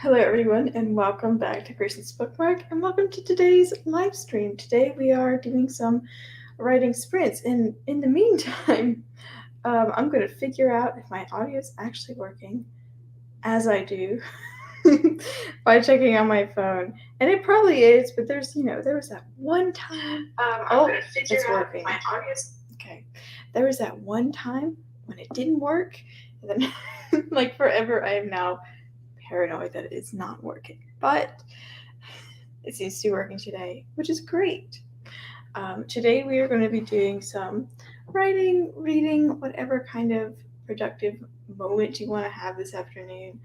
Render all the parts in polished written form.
Hello, everyone, and welcome back to Grayson's Bookmark, and welcome to today's live stream. Today we are doing some writing sprints, and in the meantime, I'm going to figure out if my audio is actually working, as I do, by checking on my phone. And it probably is, but there was that one time. It's working. My audio's okay. There was that one time when it didn't work, and then, like forever, I am now paranoid that it is not working, but it seems to be working today, which is great. Today we are going to be doing some writing, reading, whatever kind of productive moment you want to have this afternoon.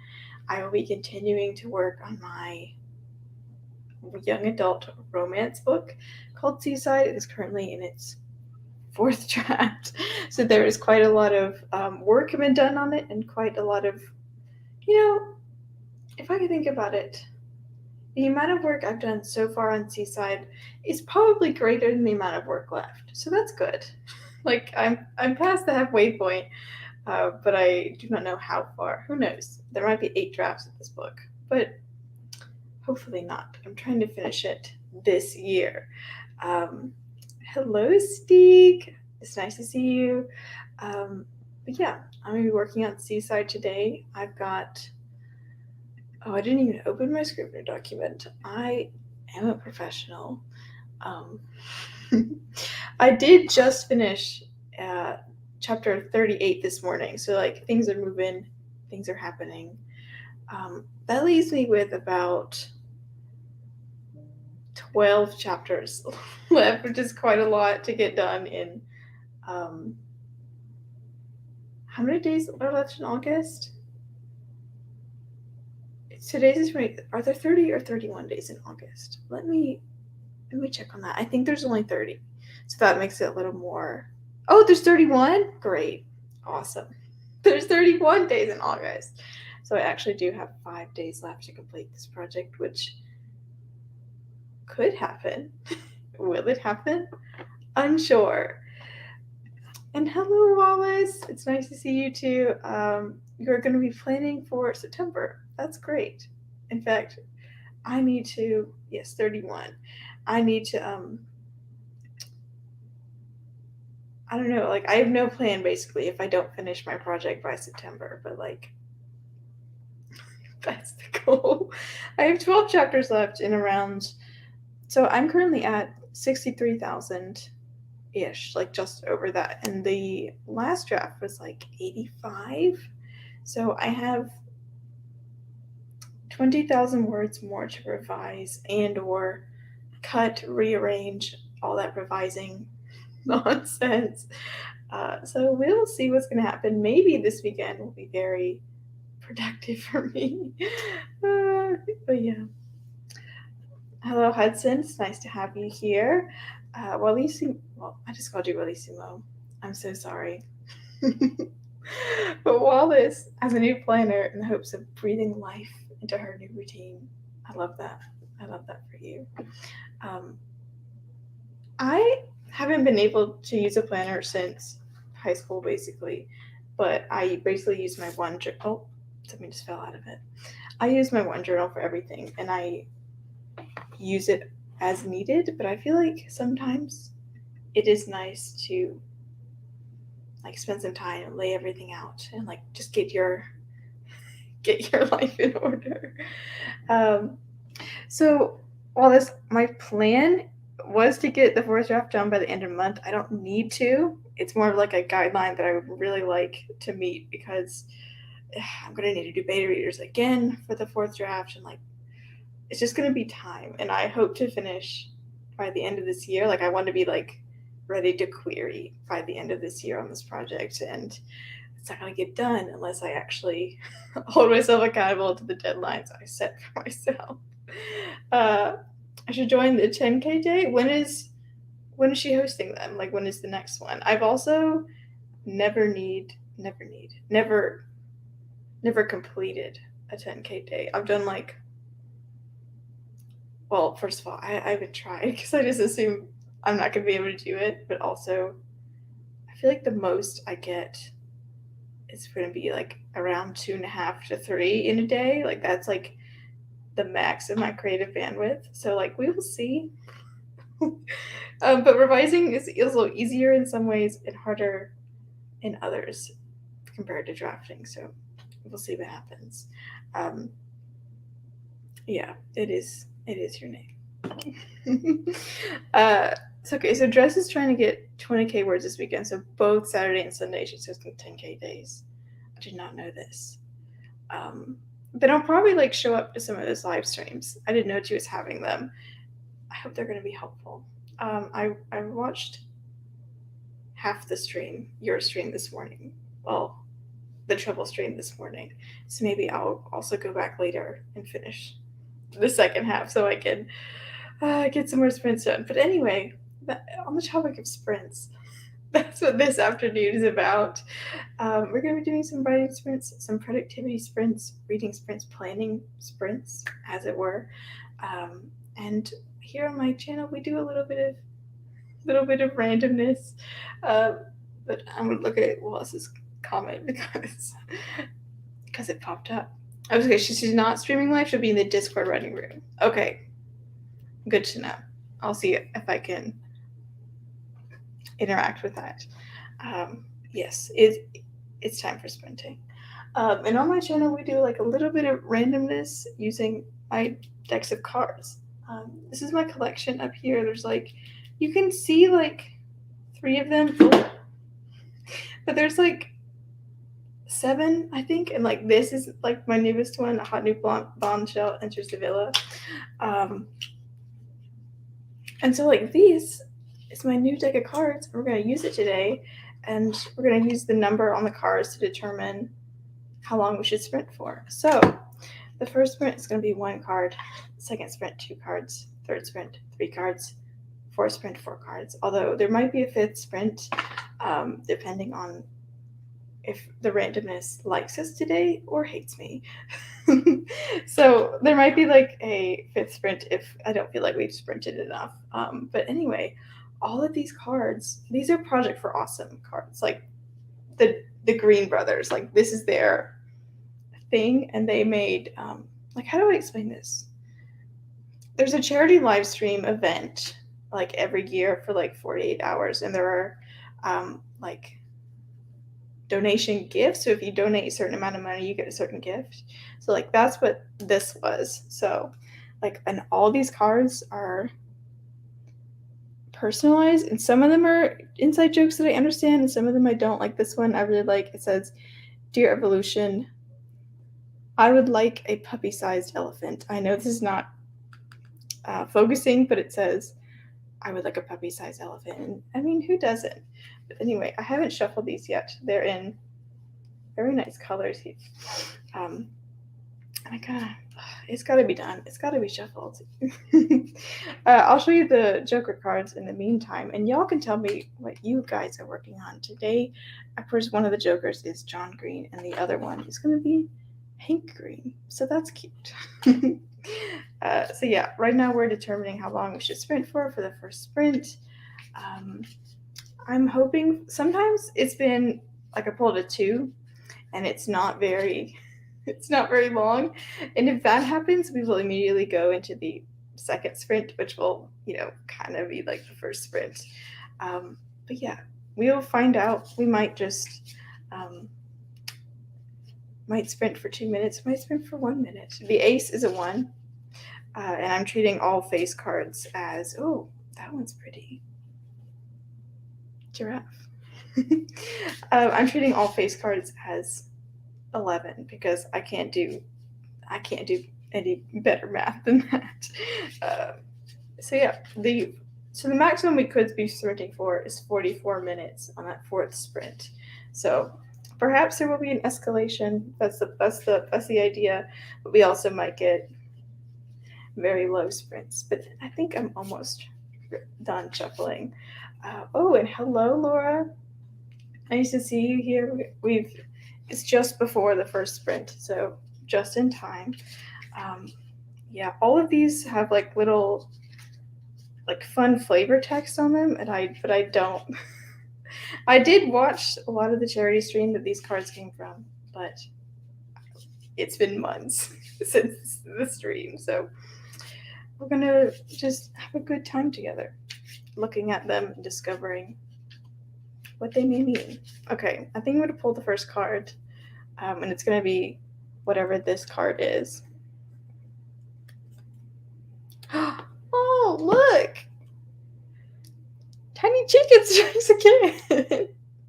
I will be continuing to work on my young adult romance book called Seaside. It is currently in its fourth draft, so there is quite a lot of work been done on it, and quite a lot of, if I could think about it, the amount of work I've done so far on Seaside is probably greater than the amount of work left. So that's good. Like I'm past the halfway point, but I do not know how far. Who knows? There might be 8 drafts of this book, but hopefully not. I'm trying to finish it this year. Hello, Steek. It's nice to see you. But yeah, I'm gonna be working on Seaside today. I've got. Oh, I didn't even open my Scrivener document. I am a professional. Um, I did just finish chapter 38 this morning, so like things are moving, things are happening. That leaves me with about 12 chapters left, which is quite a lot to get done in. How many days are left in August? Today's is right. Are there 30 or 31 days in August? Let me check on that. I think there's only 30. So that makes it a little more. Oh, there's 31? Great. Awesome. There's 31 days in August. So I actually do have 5 days left to complete this project, which could happen. Will it happen? Unsure. And hello, Wallace. It's nice to see you too. You're going to be planning for September. That's great. In fact, I need to, yes, 31. I need to, I don't know, like I have no plan basically if I don't finish my project by September, but like that's the goal. I have 12 chapters left in around, so I'm currently at 63,000 ish, like just over that. And the last draft was like 85. So I have 20,000 words more to revise and or cut, rearrange, all that revising nonsense. So we'll see what's going to happen. Maybe this weekend will be very productive for me. But yeah. Hello, Hudson. It's nice to have you here. Well, I just called you Wallissimo. I'm so sorry. But Wallace has a new planner in the hopes of breathing life into her new routine. I love that. I love that for you. I haven't been able to use a planner since high school, basically, but I basically use my one journal. Oh, something just fell out of it. I use my one journal for everything, and I use it as needed, but I feel like sometimes it is nice to like spend some time and lay everything out and like just get your life in order. So while this my plan was to get the 4th draft done by the end of the month, I don't need to. It's more of like a guideline that I would really like to meet because I'm gonna need to do beta readers again for the 4th draft, and like it's just gonna be time. And I hope to finish by the end of this year. Like I want to be like ready to query by the end of this year on this project, and it's not going to get done unless I actually hold myself accountable to the deadlines I set for myself. I should join the 10K day. When is she hosting them? Like when is the next one? I've also never completed a 10K day. I've done like, well, first of all, I haven't tried because I just assume I'm not going to be able to do it. But also, I feel like the most I get is going to be like around 2.5 to 3 in a day. Like that's like the max of my creative bandwidth. So like we will see. But revising is a little easier in some ways and harder in others compared to drafting. So we'll see what happens. Yeah, it is your name. So Dress is trying to get 20K words this weekend. So both Saturday and Sunday she's hosting 10K days. I did not know this. Then I'll probably like show up to some of those live streams. I didn't know she was having them. I hope they're going to be helpful. I watched half the stream, your stream this morning. Well, the treble stream this morning. So maybe I'll also go back later and finish the second half so I can get some more sprints done. But anyway, on the topic of sprints, that's what this afternoon is about. We're going to be doing some writing sprints, some productivity sprints, reading sprints, planning sprints, as it were. And here on my channel, we do a little bit of randomness. But I'm going to look at Wallace's comment because it popped up. Okay, she's not streaming live. She'll be in the Discord writing room. Okay, good to know. I'll see if I can interact with that. Yes, it's time for sprinting. And on my channel, we do like a little bit of randomness using my decks of cards. This is my collection up here. There's like, you can see like 3 of them, but there's like 7, I think, and like this is like my newest one, a hot new bombshell enters the villa. And so like these is my new deck of cards. We're going to use it today, and we're going to use the number on the cards to determine how long we should sprint for. So the first sprint is going to be 1 card, second sprint 2 cards, third sprint 3 cards, fourth sprint 4 cards, although there might be a 5th sprint depending on if the randomness likes us today or hates me. So there might be like a 5th sprint if I don't feel like we've sprinted enough. But anyway, all of these cards, these are Project for Awesome cards, like the Green Brothers. Like this is their thing, and they made like, how do I explain this? There's a charity live stream event like every year for like 48 hours, and there are like donation gifts. So if you donate a certain amount of money, you get a certain gift. So like that's what this was. So like, and all these cards are personalized, and some of them are inside jokes that I understand, and some of them I don't. Like this one I really like. It says, "Dear Evolution, I would like a puppy-sized elephant." I know this is not focusing, but it says, "I would like a puppy-sized elephant." And I mean, who doesn't? But anyway, I haven't shuffled these yet. They're in very nice colors here. And I kind of, it's got to be done. It's got to be shuffled. I'll show you the Joker cards in the meantime, and y'all can tell me what you guys are working on today. Of course, one of the Jokers is John Green, and the other one is going to be Hank Green. So that's cute. So yeah, right now we're determining how long we should sprint for the first sprint. I'm hoping, sometimes it's been like I pulled a 2 and it's not very long. And if that happens, we will immediately go into the second sprint, which will, kind of be like the first sprint. But yeah, we'll find out. We might just, might sprint for 2 minutes, might sprint for 1 minute. The ace is a 1. And I'm treating all face cards as, oh, that one's pretty. Giraffe. I'm treating all face cards as 11 because I can't do any better math than that. So yeah, the maximum we could be sprinting for is 44 minutes on that 4th sprint. So perhaps there will be an escalation. That's the idea. But we also might get very low sprints. But I think I'm almost done shuffling. Oh, and hello, Laura. Nice to see you here. It's just before the first sprint, so just in time. Yeah, all of these have like little, like fun flavor text on them, but I don't. I did watch a lot of the charity stream that these cards came from, but it's been months since the stream, so we're gonna just have a good time together, looking at them and discovering what they may mean. Okay, I think I'm gonna pull the first card, and it's gonna be whatever this card is. Oh, look! Tiny chicken strikes again.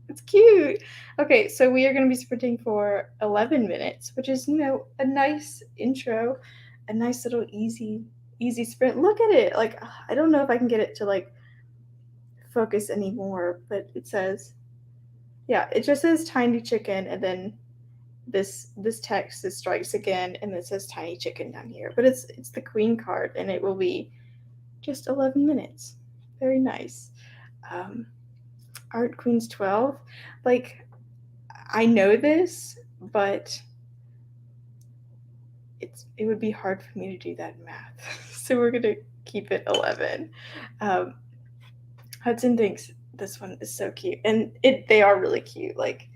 It's cute. Okay, so we are going to be sprinting for 11 minutes, which is, a nice intro, a nice little easy sprint. Look at it. Like, I don't know if I can get it to like focus anymore, but it says, yeah, it just says tiny chicken, and then this text is strikes again, and it says tiny chicken down here. But it's the queen card, and it will be just 11 minutes. Very nice. Art Queen's 12. Like, I know this, but it would be hard for me to do that in math. So we're going to keep it 11. Hudson thinks this one is so cute. And they are really cute. Like,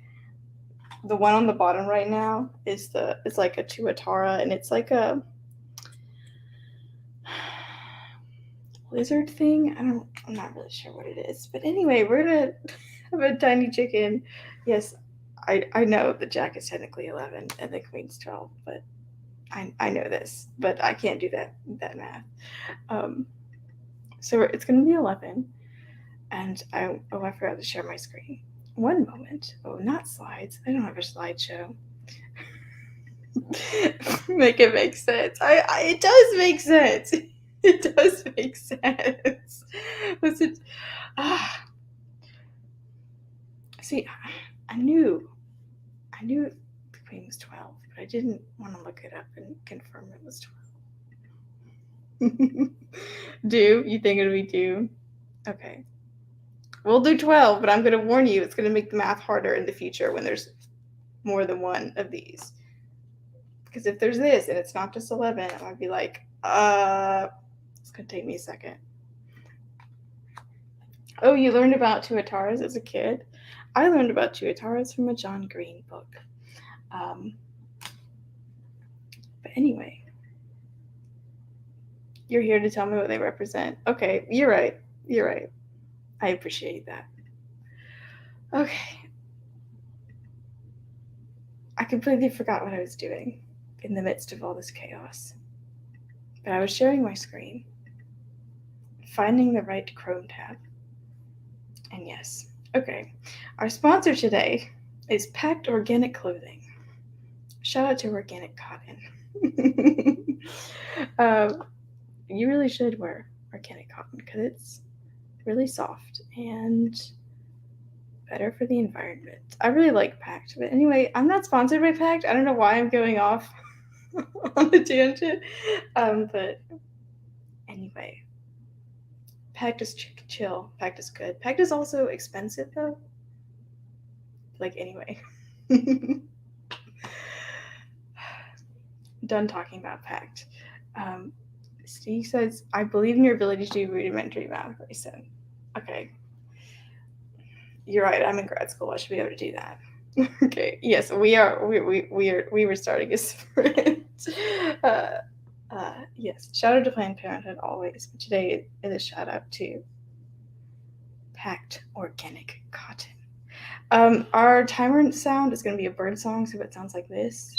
the one on the bottom right now it's like a tuatara, and it's like a lizard thing. I'm not really sure what it is. But anyway, we're going to have a tiny chicken. Yes, I know the jack is technically 11 and the queen's 12, but I know this, but I can't do that math. So it's going to be 11, and I forgot to share my screen. One moment. Oh, not slides. I don't have a slideshow. Make it make sense. It does make sense. It does make sense. Listen, see, I knew the queen was 12, but I didn't want to look it up and confirm it was 12. Do you think it'll be 2? Okay. We'll do 12, but I'm going to warn you, it's going to make the math harder in the future when there's more than one of these. Because if there's this and it's not just 11, I might be like, it's going to take me a second. Oh, you learned about tuataras as a kid? I learned about tuataras from a John Green book. But anyway, you're here to tell me what they represent. Okay, you're right. I appreciate that. Okay. I completely forgot what I was doing in the midst of all this chaos. But I was sharing my screen, finding the right Chrome tab. And yes, okay. Our sponsor today is Packed Organic Clothing. Shout out to Organic Cotton. You really should wear organic cotton because it's really soft and better for the environment. I really like Packed. But anyway, I'm not sponsored by Packed. I don't know why I'm going off on the tangent. But anyway, Packed is chill. Packed is good. Packed is also expensive though. Like, anyway. Done talking about Packed. Steve says, I believe in your ability to do rudimentary math. I said, okay. You're right. I'm in grad school. I should be able to do that. Okay. Yes, we are. We were starting a sprint. Yes. Shout out to Planned Parenthood always. But today is a shout out to Packed Organic Cotton. Our timer sound is going to be a bird song, so it sounds like this.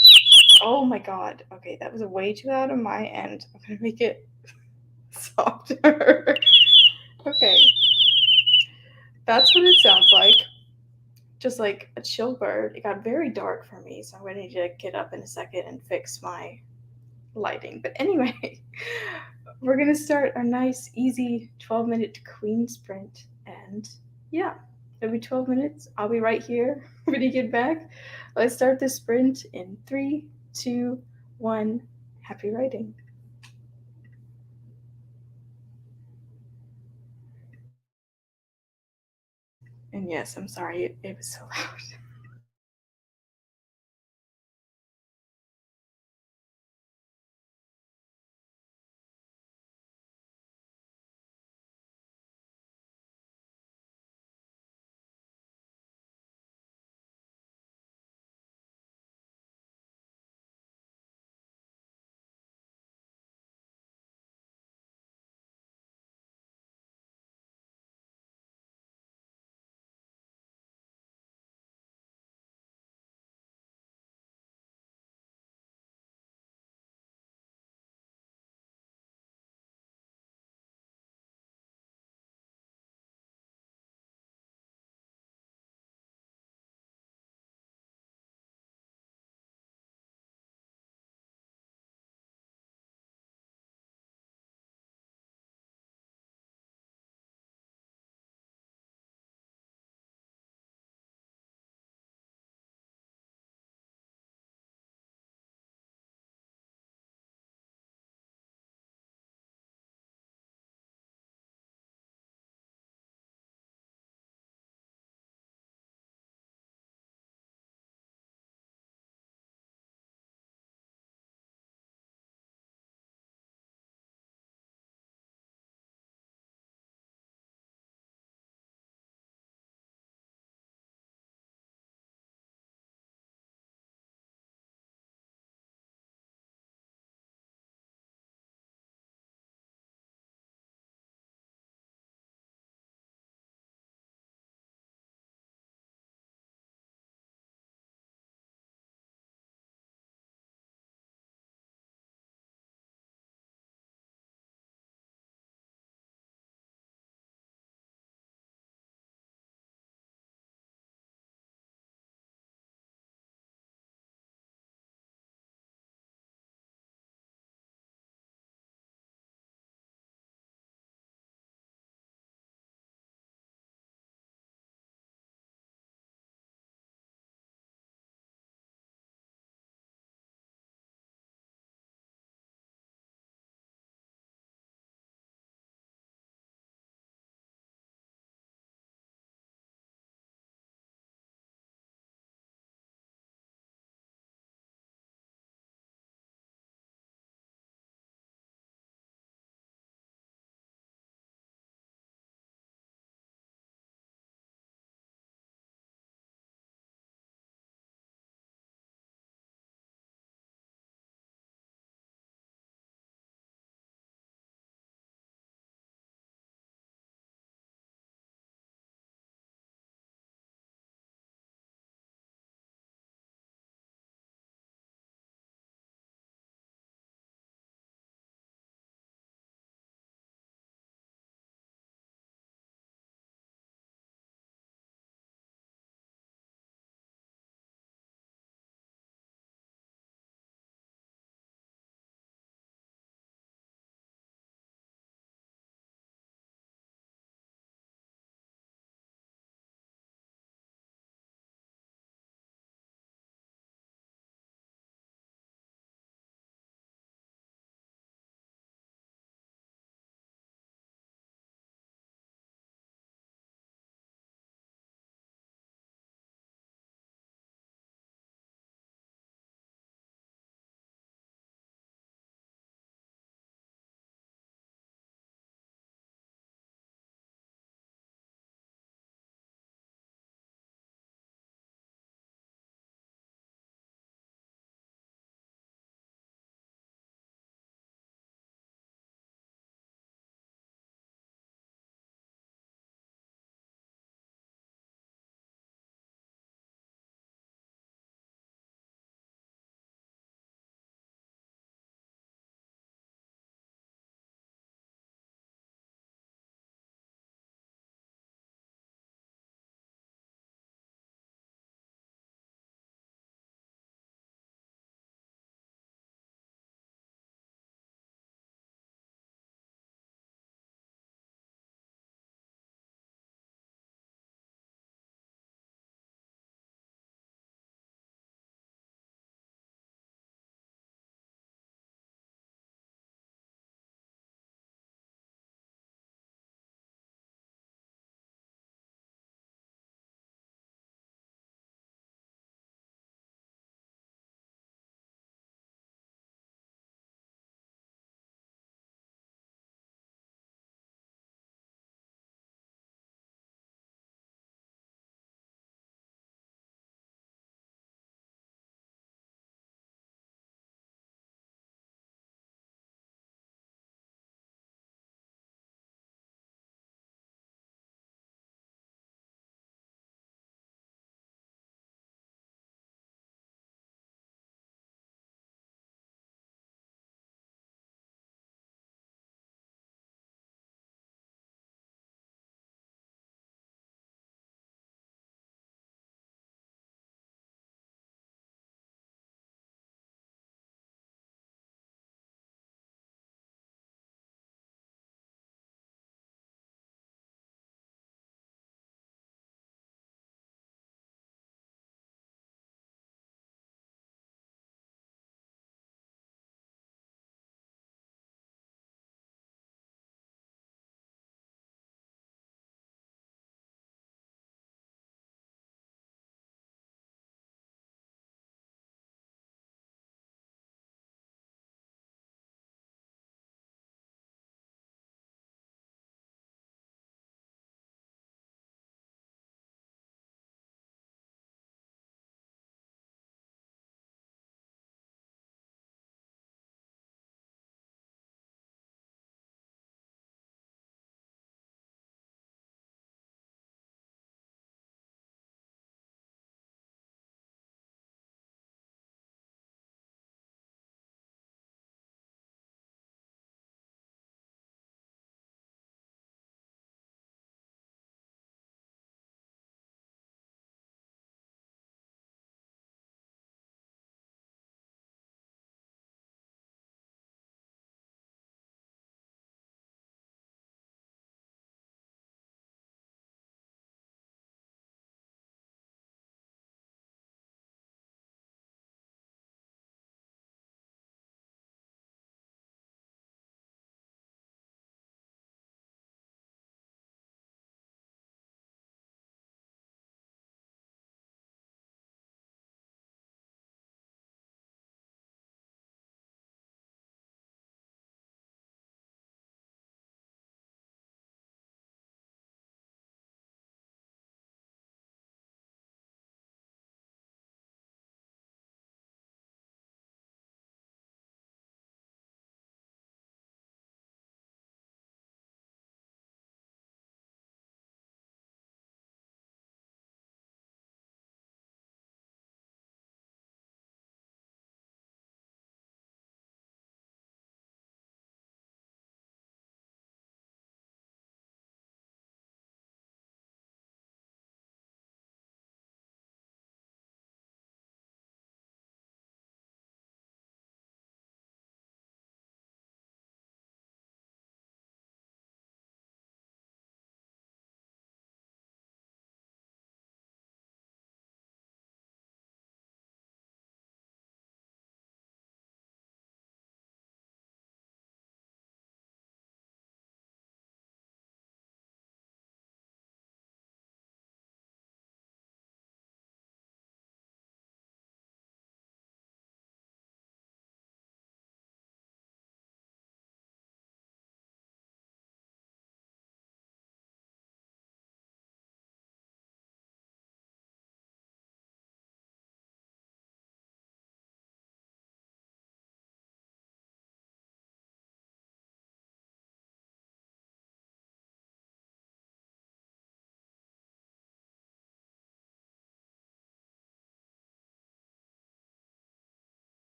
Oh my god. Okay, that was way too loud on my end. I'm going to make it softer. Okay. That's what it sounds like. Just like a chill bird. It got very dark for me, so I'm going to need to get up in a second and fix my lighting. But anyway, we're going to start a nice, easy 12-minute queen sprint. And yeah, it'll be 12 minutes. I'll be right here when you get back. Let's start this sprint in 3, 2, 1. Happy writing. And yes, I'm sorry it was so loud.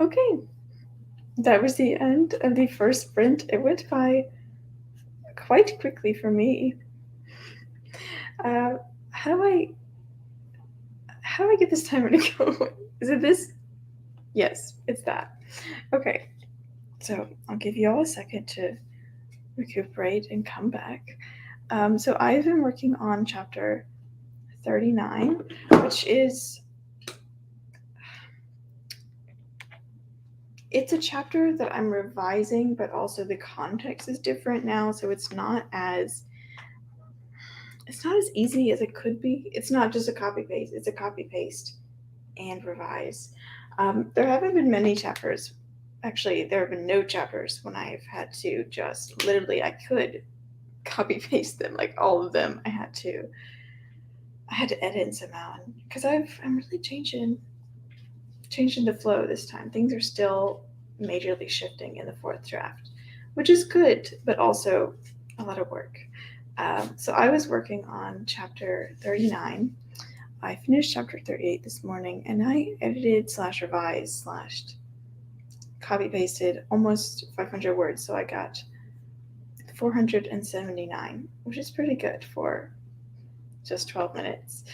Okay, that was the end of the first sprint. It went by quite quickly for me. Uh, how do I get this timer to go? Is it this? Yes, it's that. Okay, so I'll give you all a second to recuperate and come back. So I've been working on chapter 39, which is it's a chapter that I'm revising, but also the context is different now, so it's not as easy as it could be. It's not just a copy paste; it's a copy paste and revise. There haven't been many chapters. Actually, there have been no chapters when I've had to just literally I could copy paste them, like all of them. I had to edit somehow because I'm really changing the flow this time. Things are still majorly shifting in the fourth draft, which is good, but also a lot of work. So I was working on chapter 39. I finished chapter 38 this morning, and I edited / revised / copy pasted almost 500 words. So I got 479, which is pretty good for just 12 minutes.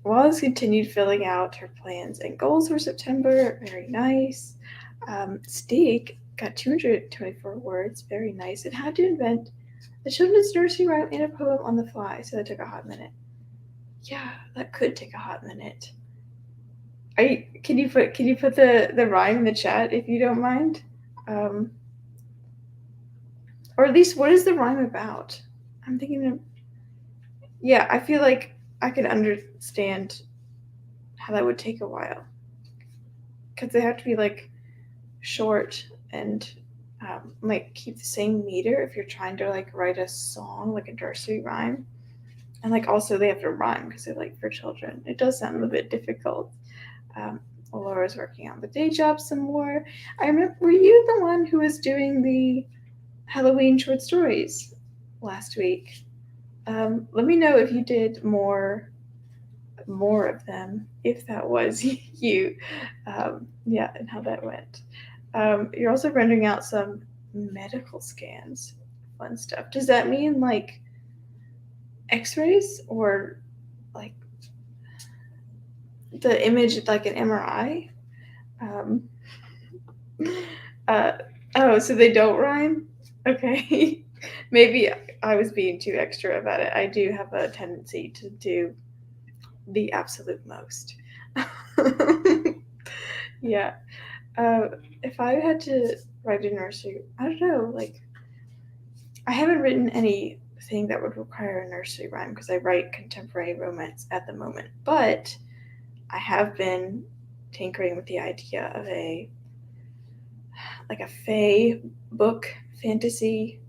Wallace continued filling out her plans and goals for September. Very nice. Steak got 224 words. Very nice. It had to invent a children's nursery rhyme and a poem on the fly, so that took a hot minute. Yeah, that could take a hot minute. Can you put the rhyme in the chat if you don't mind? Or at least what is the rhyme about? I'm thinking of. Yeah, I feel like I could understand how that would take a while. Because they have to be like short and like keep the same meter if you're trying to like write a song, like a nursery rhyme. And like also they have to rhyme because they're like for children. It does sound a bit difficult. Laura's working on the day job some more. I remember, were you the one who was doing the Halloween short stories last week? Let me know if you did more of them, if that was you. Yeah, and how that went. You're also rendering out some medical scans. Fun stuff. Does that mean like x-rays or like the image like an MRI? Oh, so they don't rhyme? Okay. Maybe I was being too extra about it. I do have a tendency to do the absolute most. Yeah. If I had to write a nursery, I don't know, like, I haven't written anything that would require a nursery rhyme because I write contemporary romance at the moment. But I have been tinkering with the idea of a fae book fantasy.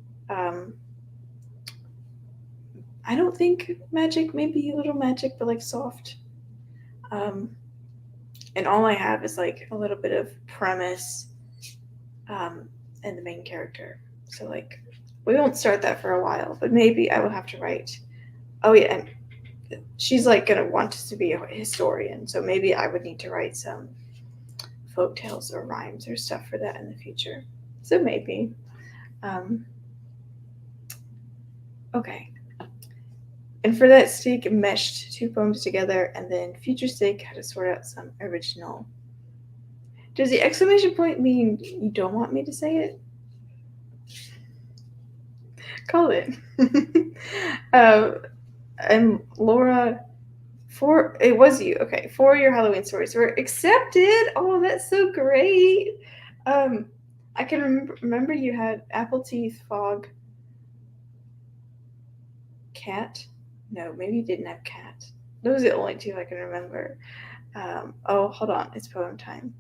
I don't think magic, maybe a little magic, but like soft. And all I have is like a little bit of premise and the main character. So like we won't start that for a while, but maybe I will have to write. Oh yeah, and she's like gonna want us to be a historian, so maybe I would need to write some folk tales or rhymes or stuff for that in the future. So maybe. Okay. And for that, Steak meshed 2 poems together, and then Future Steak had to sort out some original. Does the exclamation point mean you don't want me to say it? Call it. And Laura, it was you. Okay, 4 your Halloween stories were accepted. Oh, that's so great. I can remember you had apple teeth, fog, cat. No, maybe you didn't have cat. Those are the only 2 I can remember. Oh, hold on, it's poem time.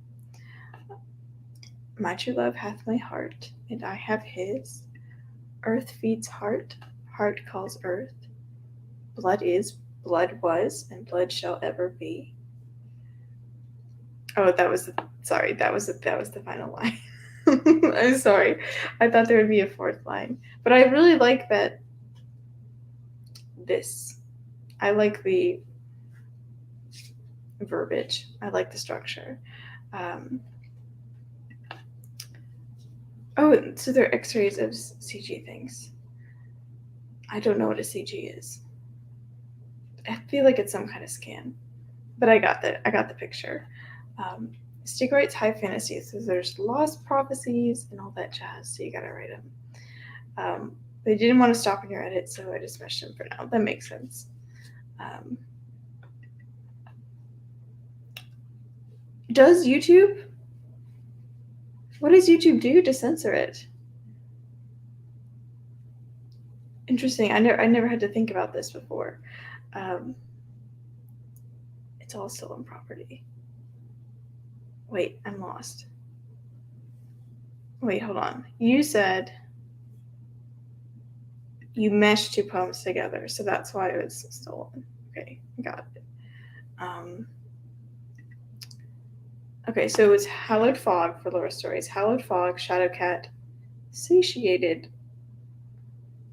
My true love hath my heart, and I have his. Earth feeds heart, heart calls earth. Blood is, blood was, and blood shall ever be. Oh, that was the final line. I'm sorry. I thought there would be a 4th line, but I really like that. I like the verbiage. I like the structure. Oh, so they're X-rays of CG things. I don't know what a CG is. I feel like it's some kind of scan, but I got the picture. Stick writes high fantasy, so there's lost prophecies and all that jazz. So you gotta write them. They didn't want to stop in your edit, so I just meshed them for now. That makes sense. Does YouTube? What does YouTube do to censor it? Interesting. I never had to think about this before. It's all stolen property. Wait, I'm lost. Wait, hold on. You said you meshed two poems together, so that's why it was stolen. Okay, got it. Okay, so it was Hallowed Fog for lower stories. Hallowed Fog, Shadowcat, Satiated,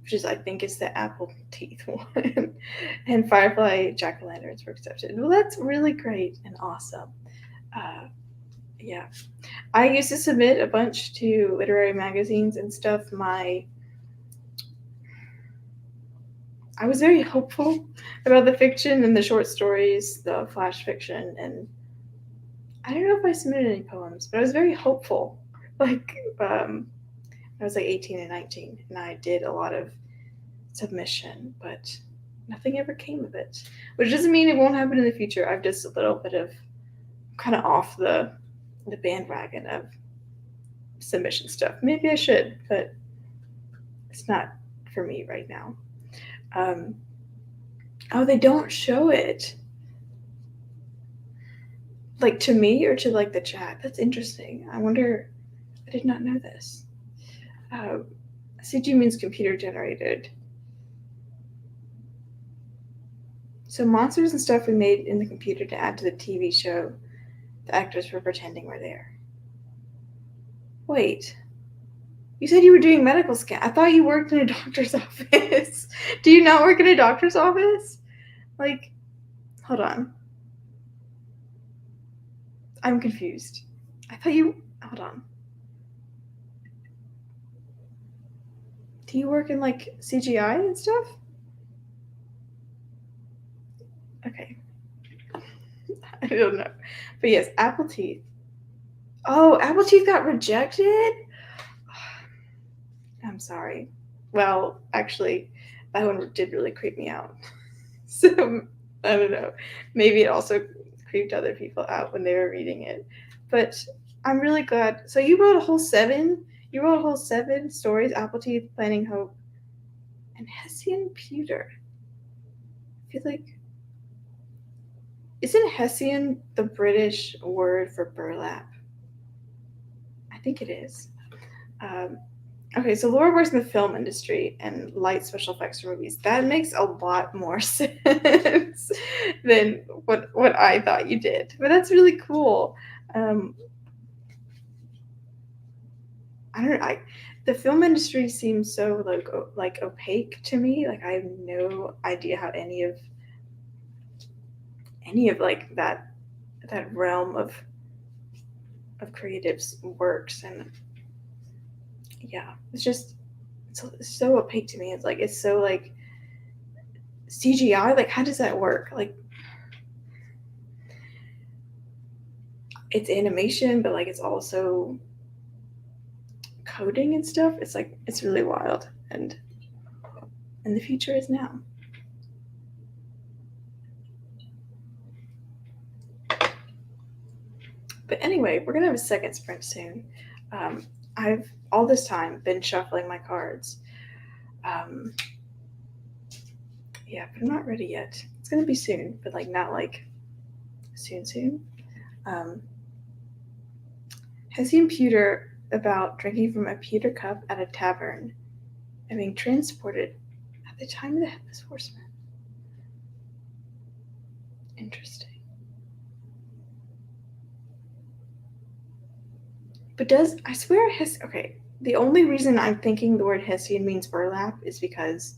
which is I think is the apple teeth one, and Firefly, Jack-o'-lanterns were accepted. Well, that's really great and awesome. Yeah, I used to submit a bunch to literary magazines and stuff. I was very hopeful about the fiction and the short stories, the flash fiction, and I don't know if I submitted any poems, but I was very hopeful. Like, I was like 18 and 19, and I did a lot of submission, but nothing ever came of it. Which doesn't mean it won't happen in the future. I've just a little bit of kind of off the bandwagon of submission stuff. Maybe I should, but it's not for me right now. Oh, they don't show it. Like to me or to like the chat? That's interesting. I wonder. I did not know this. CG means computer generated. So monsters and stuff we made in the computer to add to the TV show. The actors were pretending were there. Wait. You said you were doing medical scan. I thought you worked in a doctor's office. Do you not work in a doctor's office? Like, hold on. I'm confused. I thought you... Hold on. Do you work in, like, CGI and stuff? Okay. I don't know. But yes, apple teeth. Oh, apple teeth got rejected? I'm sorry. Well, actually, that one did really creep me out. So, I don't know. Maybe it also creeped other people out when they were reading it. But I'm really glad. So you wrote a whole 7? You wrote a whole 7 stories, Apple Teeth, Planning Hope, and Hessian Pewter. I feel like... Isn't Hessian the British word for burlap? I think it is. Okay, so Laura works in the film industry and light special effects for movies. That makes a lot more sense than what I thought you did. But that's really cool. I don't know. The film industry seems so like opaque to me. Like I have no idea how any of like that realm of creatives works, and yeah, it's just it's so opaque to me. It's like it's so like CGI. Like how does that work? Like it's animation, but like it's also coding and stuff. It's like it's really wild, and the future is now. But anyway, we're gonna have a second sprint soon. I've all this time been shuffling my cards. Yeah, but I'm not ready yet. It's gonna be soon, but like not like soon. Hessian pewter about drinking from a pewter cup at a tavern and being transported at the time of the Headless Horseman. Interesting. But I swear okay, the only reason I'm thinking the word Hessian means burlap is because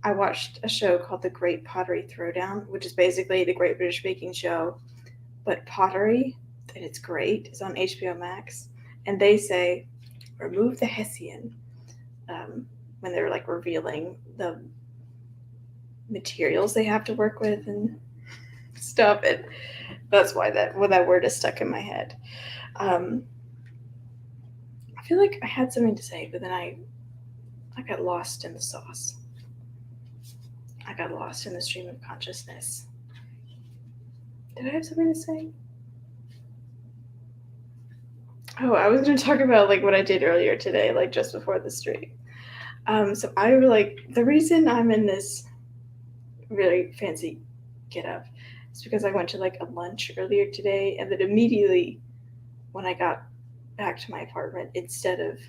I watched a show called The Great Pottery Throwdown, which is basically the Great British Baking Show, but Pottery, and it's great, is on HBO Max, and they say remove the Hessian when they're like revealing the materials they have to work with and stuff. And that's why that word is stuck in my head. I feel like I had something to say, but then I got lost in the sauce. I got lost in the stream of consciousness. Did I have something to say? Oh, I was going to talk about like what I did earlier today, like just before the stream. So I like the reason I'm in this really fancy get up is because I went to like a lunch earlier today, and then immediately when I got back to my apartment, instead of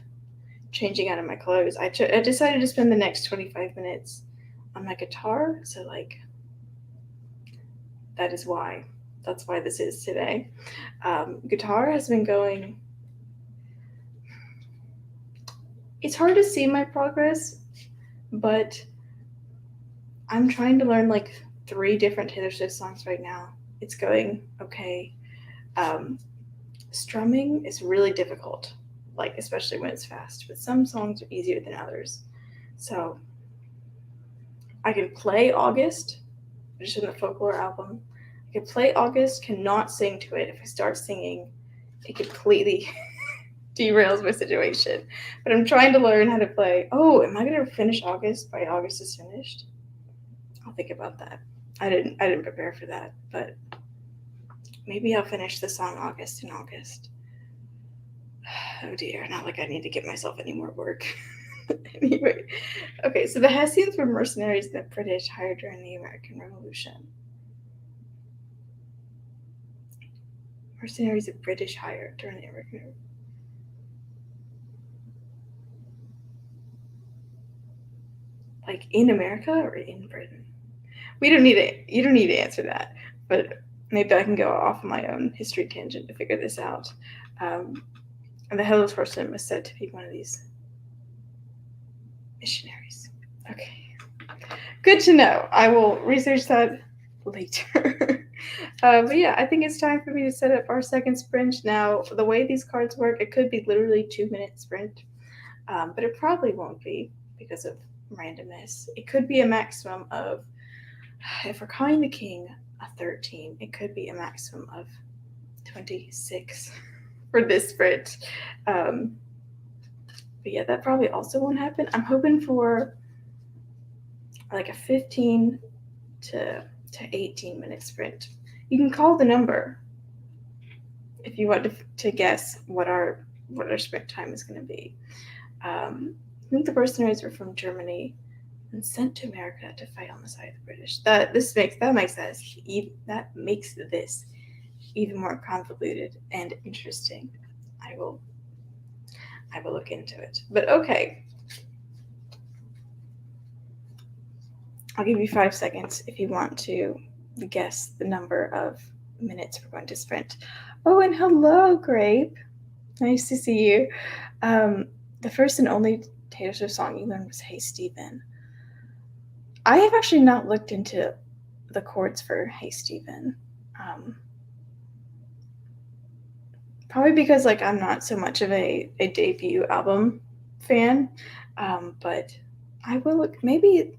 changing out of my clothes, I decided to spend the next 25 minutes on my guitar. So like that's why this is today. Guitar has been going. It's hard to see my progress, but I'm trying to learn like 3 different Taylor Swift songs right now. It's going okay. Strumming is really difficult, like especially when it's fast, but some songs are easier than others. So I can play August, which is in the Folklore album. I can play August, cannot sing to it. If I start singing, it completely derails my situation. But I'm trying to learn how to play. Oh, am I gonna finish August by August is finished? I'll think about that. I didn't prepare for that, but maybe I'll finish the song August in August. Oh dear, not like I need to give myself any more work. Anyway, okay, so the Hessians were mercenaries that British hired during the American Revolution. Mercenaries that British hired during the American Revolution. Like in America or in Britain? You don't need to answer that, but maybe I can go off on my own history tangent to figure this out. And the Headless Horseman was said to be one of these missionaries. Okay, good to know. I will research that later. But yeah, I think it's time for me to set up our second sprint. Now, the way these cards work, it could be literally 2-minute sprint, but it probably won't be because of randomness. It could be a maximum of, if we're calling the king a 13, it could be a maximum of 26 for this sprint. But yeah, that probably also won't happen. I'm hoping for like a 15 to 18-minute sprint. You can call the number if you want to guess what our sprint time is going to be. I think the mercenaries were from Germany and sent to America to fight on the side of the British. That makes this even more convoluted and interesting. I will look into it. But okay. I'll give you 5 seconds if you want to guess the number of minutes we're going to sprint. Oh, and hello, Grape. Nice to see you. The first and only Taylor Swift song you learned was Hey Stephen. I have actually not looked into the chords for Hey Stephen. Probably because like I'm not so much of a debut album fan, but I will look. Maybe.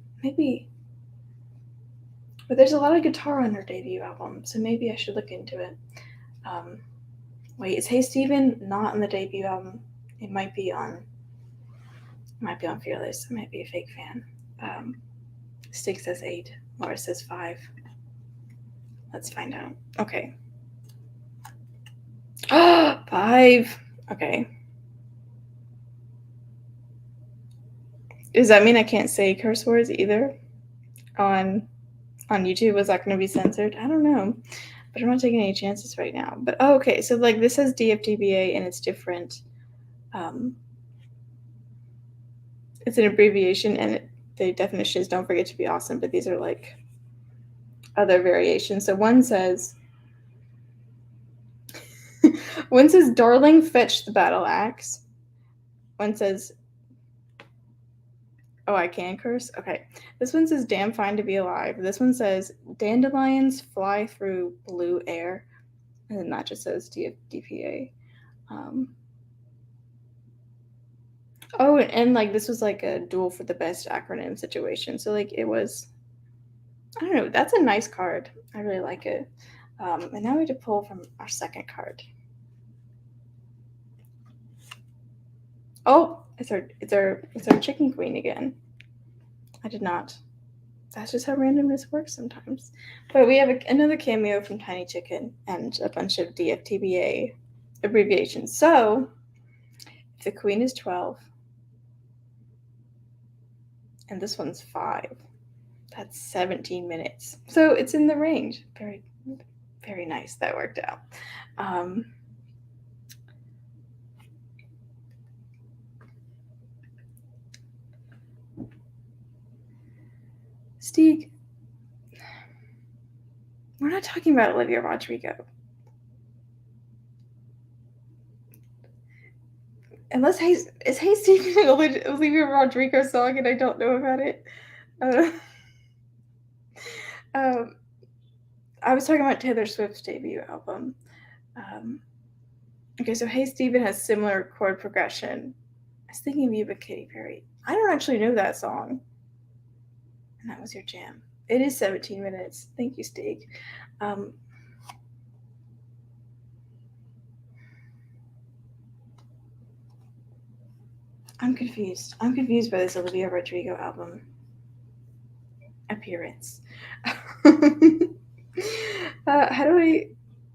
But there's a lot of guitar on her debut album, so maybe I should look into it. Wait, is Hey Stephen not on the debut album? It might be on Fearless. I might be a fake fan. Stig says 8. Laura says 5. Let's find out. Okay. 5. Okay. Does that mean I can't say curse words either on YouTube? Was that going to be censored? I don't know, but I'm not taking any chances right now. But okay, so like this says DFDBA and it's different. It's an abbreviation and the definition is don't forget to be awesome, but these are like other variations. So one says darling, fetch the battle axe. One says, oh, I can curse? Okay. This one says, damn fine to be alive. This one says, dandelions fly through blue air. and then that just says DPA. Oh, and like this was like a duel for the best acronym situation. So like it was, I don't know, that's a nice card. I really like it. And now we have to pull from our second card. Oh, it's our chicken queen again. I did not. That's just how randomness works sometimes. But we have another cameo from Tiny Chicken and a bunch of DFTBA abbreviations. So if the queen is 12 and this one's 5, that's 17 minutes. So it's in the range. Very, very nice. That worked out. Steve, we're not talking about Olivia Rodrigo. Unless is Hey Steve an Olivia Rodrigo song and I don't know about it? Um, I was talking about Taylor Swift's debut album. Okay, so Hey Stephen has similar chord progression. I was thinking of you, but Katy Perry. I don't actually know that song. And that was your jam. It is 17 minutes. Thank you, Steak. I'm confused. I'm confused by this Olivia Rodrigo album appearance. How do I?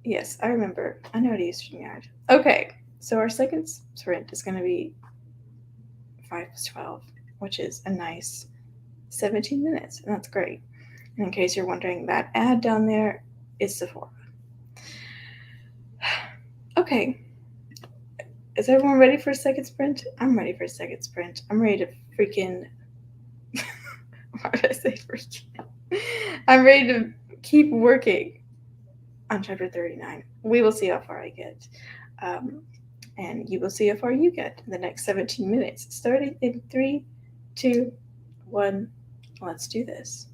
Yes, I remember. I know how to use StreamYard. Okay, so our second sprint is going to be 5 plus 12, which is a nice 17 minutes, and that's great. And in case you're wondering, that ad down there is Sephora. Okay, is everyone ready for a second sprint? I'm ready for a second sprint. I'm ready to freaking. Why did I say freaking? I'm ready to keep working on chapter 39. We will see how far I get. And you will see how far you get in the next 17 minutes. Starting in 3, 2, 1. Let's do this.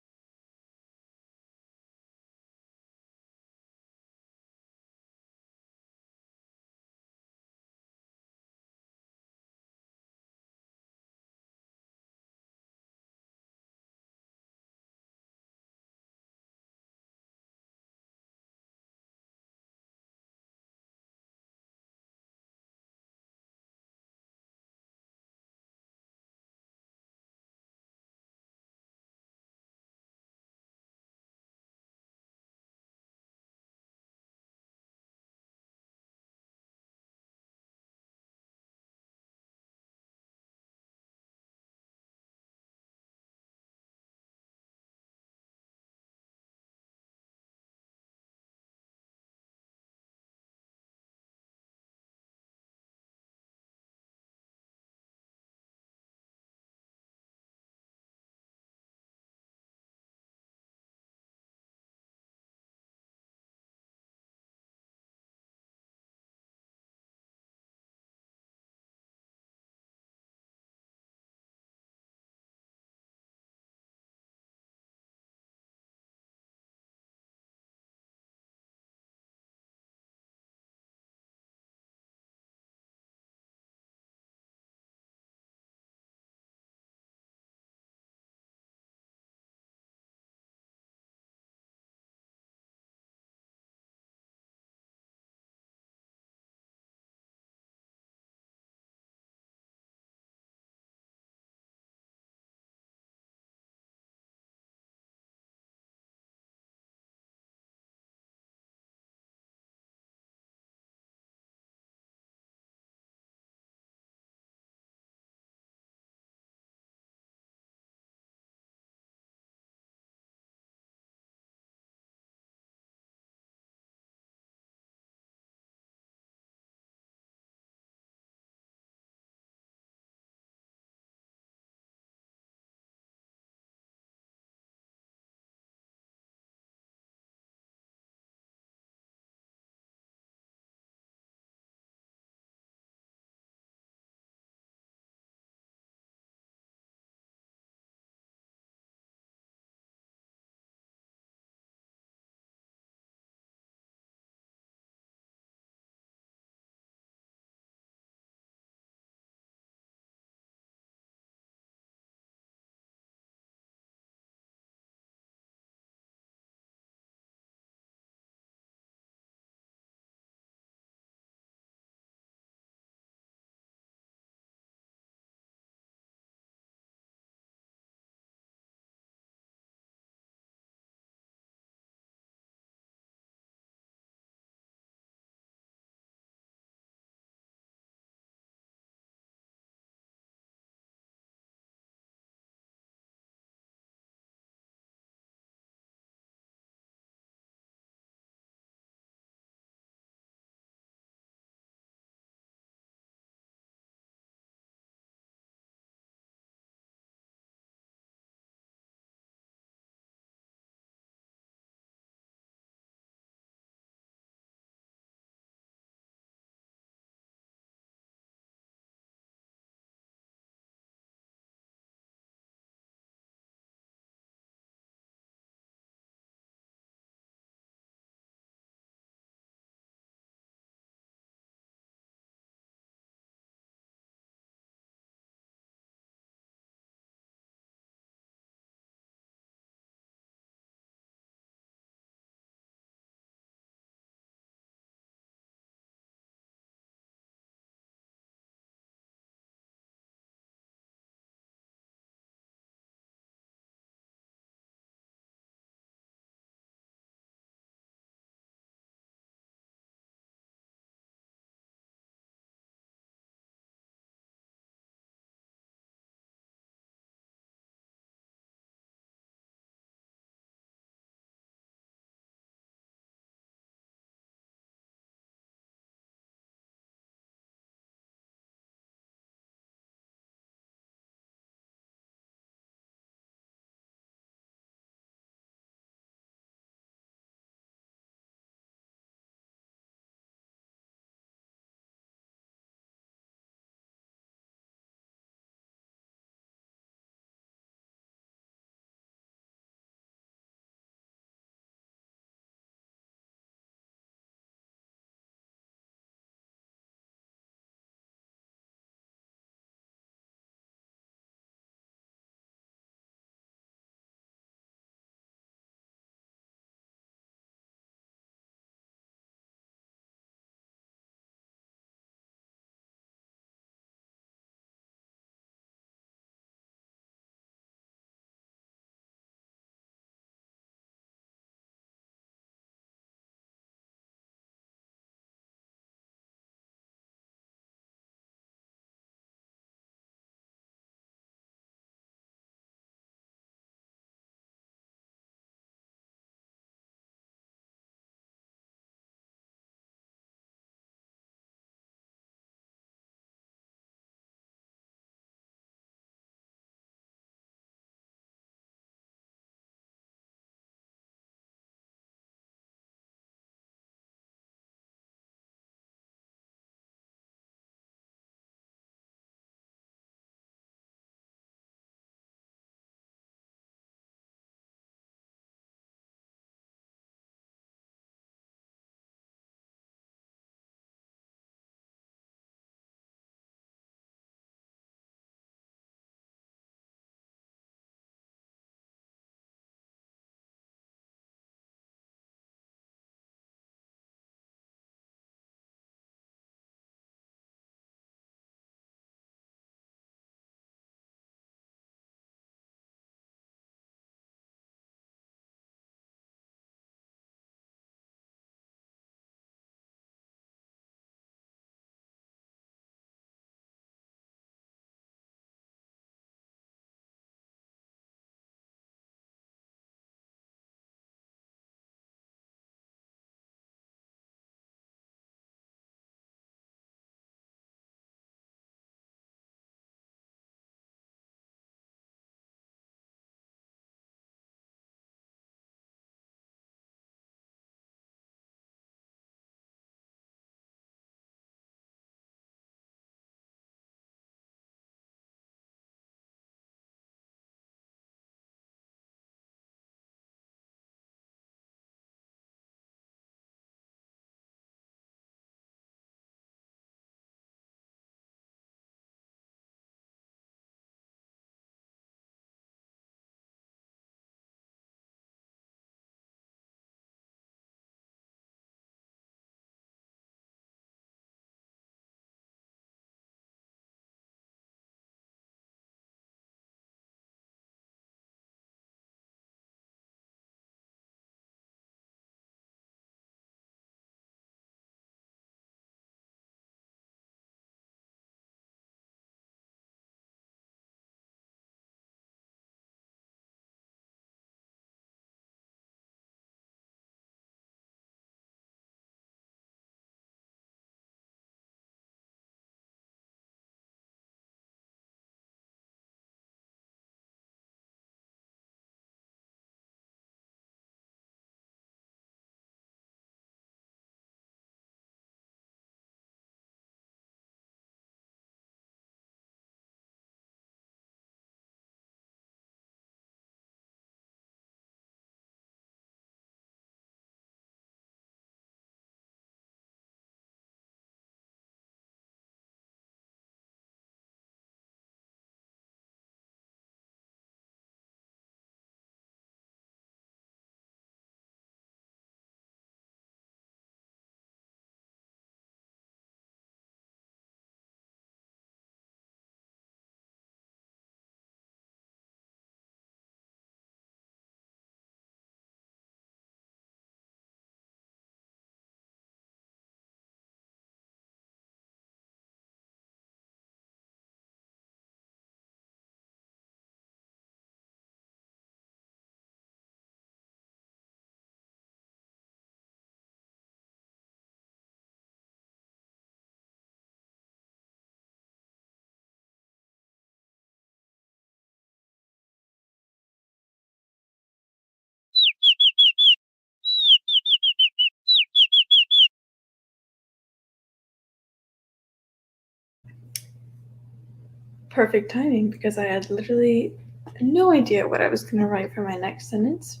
perfect timing because I had literally no idea what I was going to write for my next sentence.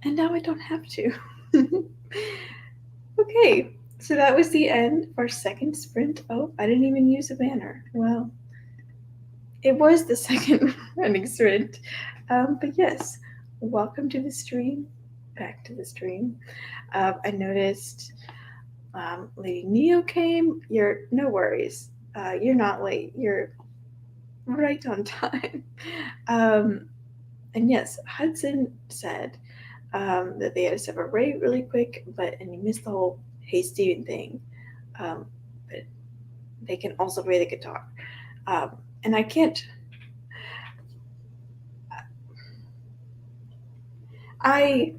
And now I don't have to. Okay, so that was the end of our second sprint. Oh, I didn't even use a banner. Well, it was the second running sprint. But yes, welcome to the stream. Back to the stream. I noticed Lady Neo came. No worries. You're not late. You're right on time. And yes, Hudson said that they had to separate really quick, and you missed the whole Hey Steven thing. But they can also play the guitar. And I can't. I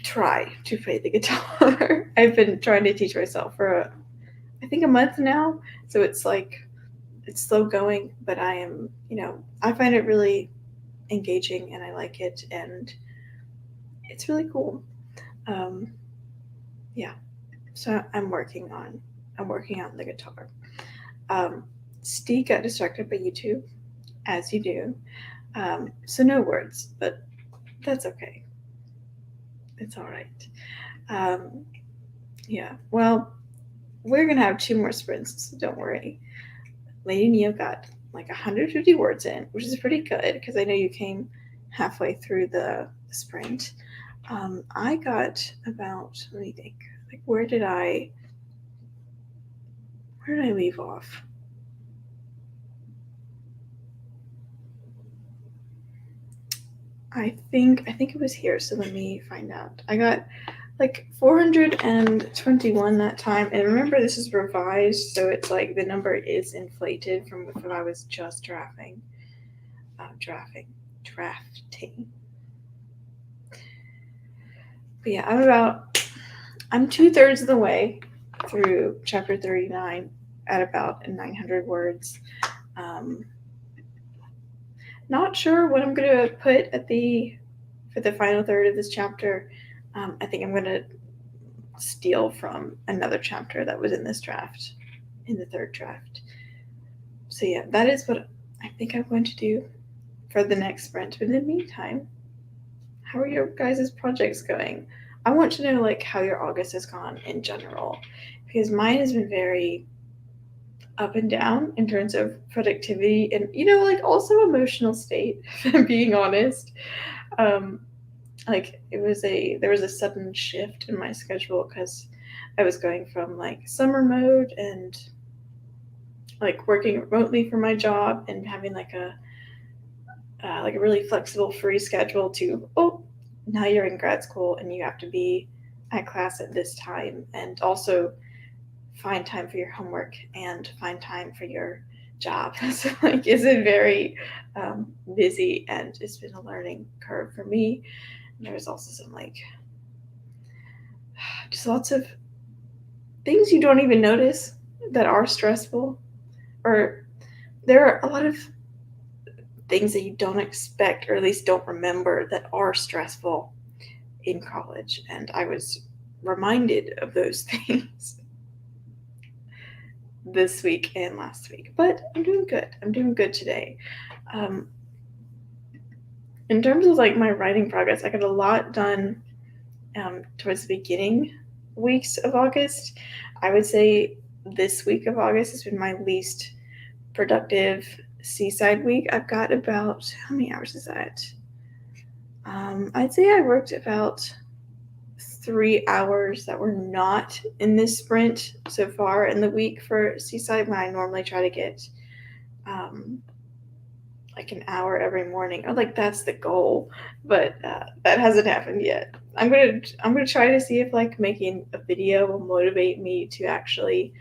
try to play the guitar. I've been trying to teach myself for I think a month now. So it's slow going, but I find it really engaging and I like it and it's really cool. Um, yeah. So I'm working on the guitar. Steve got distracted by YouTube, as you do. So no words, but that's okay. It's all right. Yeah. Well, we're gonna have 2 more sprints, so don't worry. Lady Neo got like 150 words in, which is pretty good because I know you came halfway through the sprint. I got about, let me think, like where did I leave off? I think it was here, so let me find out. I got like 421 that time, and remember this is revised, so it's like the number is inflated from when I was just drafting. But yeah, I'm 2/3 of the way through chapter 39 at about 900 words. Not sure what I'm gonna put for the final third of this chapter. I think I'm gonna steal from another chapter that was in this draft, in the third draft. So yeah, that is what I think I'm going to do for the next sprint. But in the meantime, how are your guys' projects going? I want to know like how your August has gone in general, because mine has been very up and down in terms of productivity and like also emotional state. If I'm being honest, like there was a sudden shift in my schedule because I was going from like summer mode and like working remotely for my job and having like a really flexible free schedule to now you're in grad school and you have to be at class at this time and also find time for your homework and find time for your job. So like it's been very busy and it's been a learning curve for me. And there's also some like just lots of things you don't even notice that are stressful, or there are a lot of things that you don't expect or at least don't remember that are stressful in college, and I was reminded of those things this week and last week. But I'm doing good today. In terms of like my writing progress, I got a lot done towards the beginning weeks of August. I would say this week of August has been my least productive Seaside week. I've got about, how many hours is that? I'd say I worked about 3 hours that were not in this sprint so far in the week for Seaside, when I normally try to get like an hour every morning, or like that's the goal, but that hasn't happened yet. I'm gonna try to see if like making a video will motivate me to actually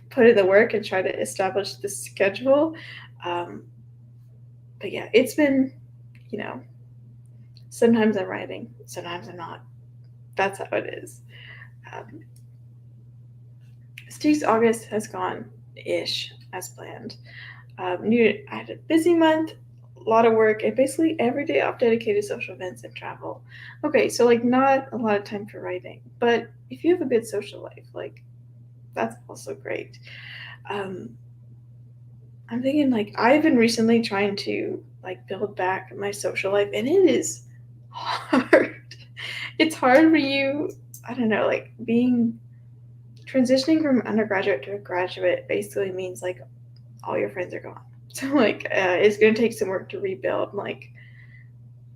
put in the work and try to establish the schedule. But yeah, it's been, sometimes I'm writing, sometimes I'm not. That's how it is. Steve's August has gone ish as planned. I had a busy month, a lot of work, and basically every day off dedicated to social events and travel. Okay, so like not a lot of time for writing, but if you have a good social life, like that's also great. I'm thinking like I've been recently trying to like build back my social life, and it is hard. It's hard when you, I don't know, like transitioning from undergraduate to a graduate basically means like all your friends are gone. So like it's going to take some work to rebuild like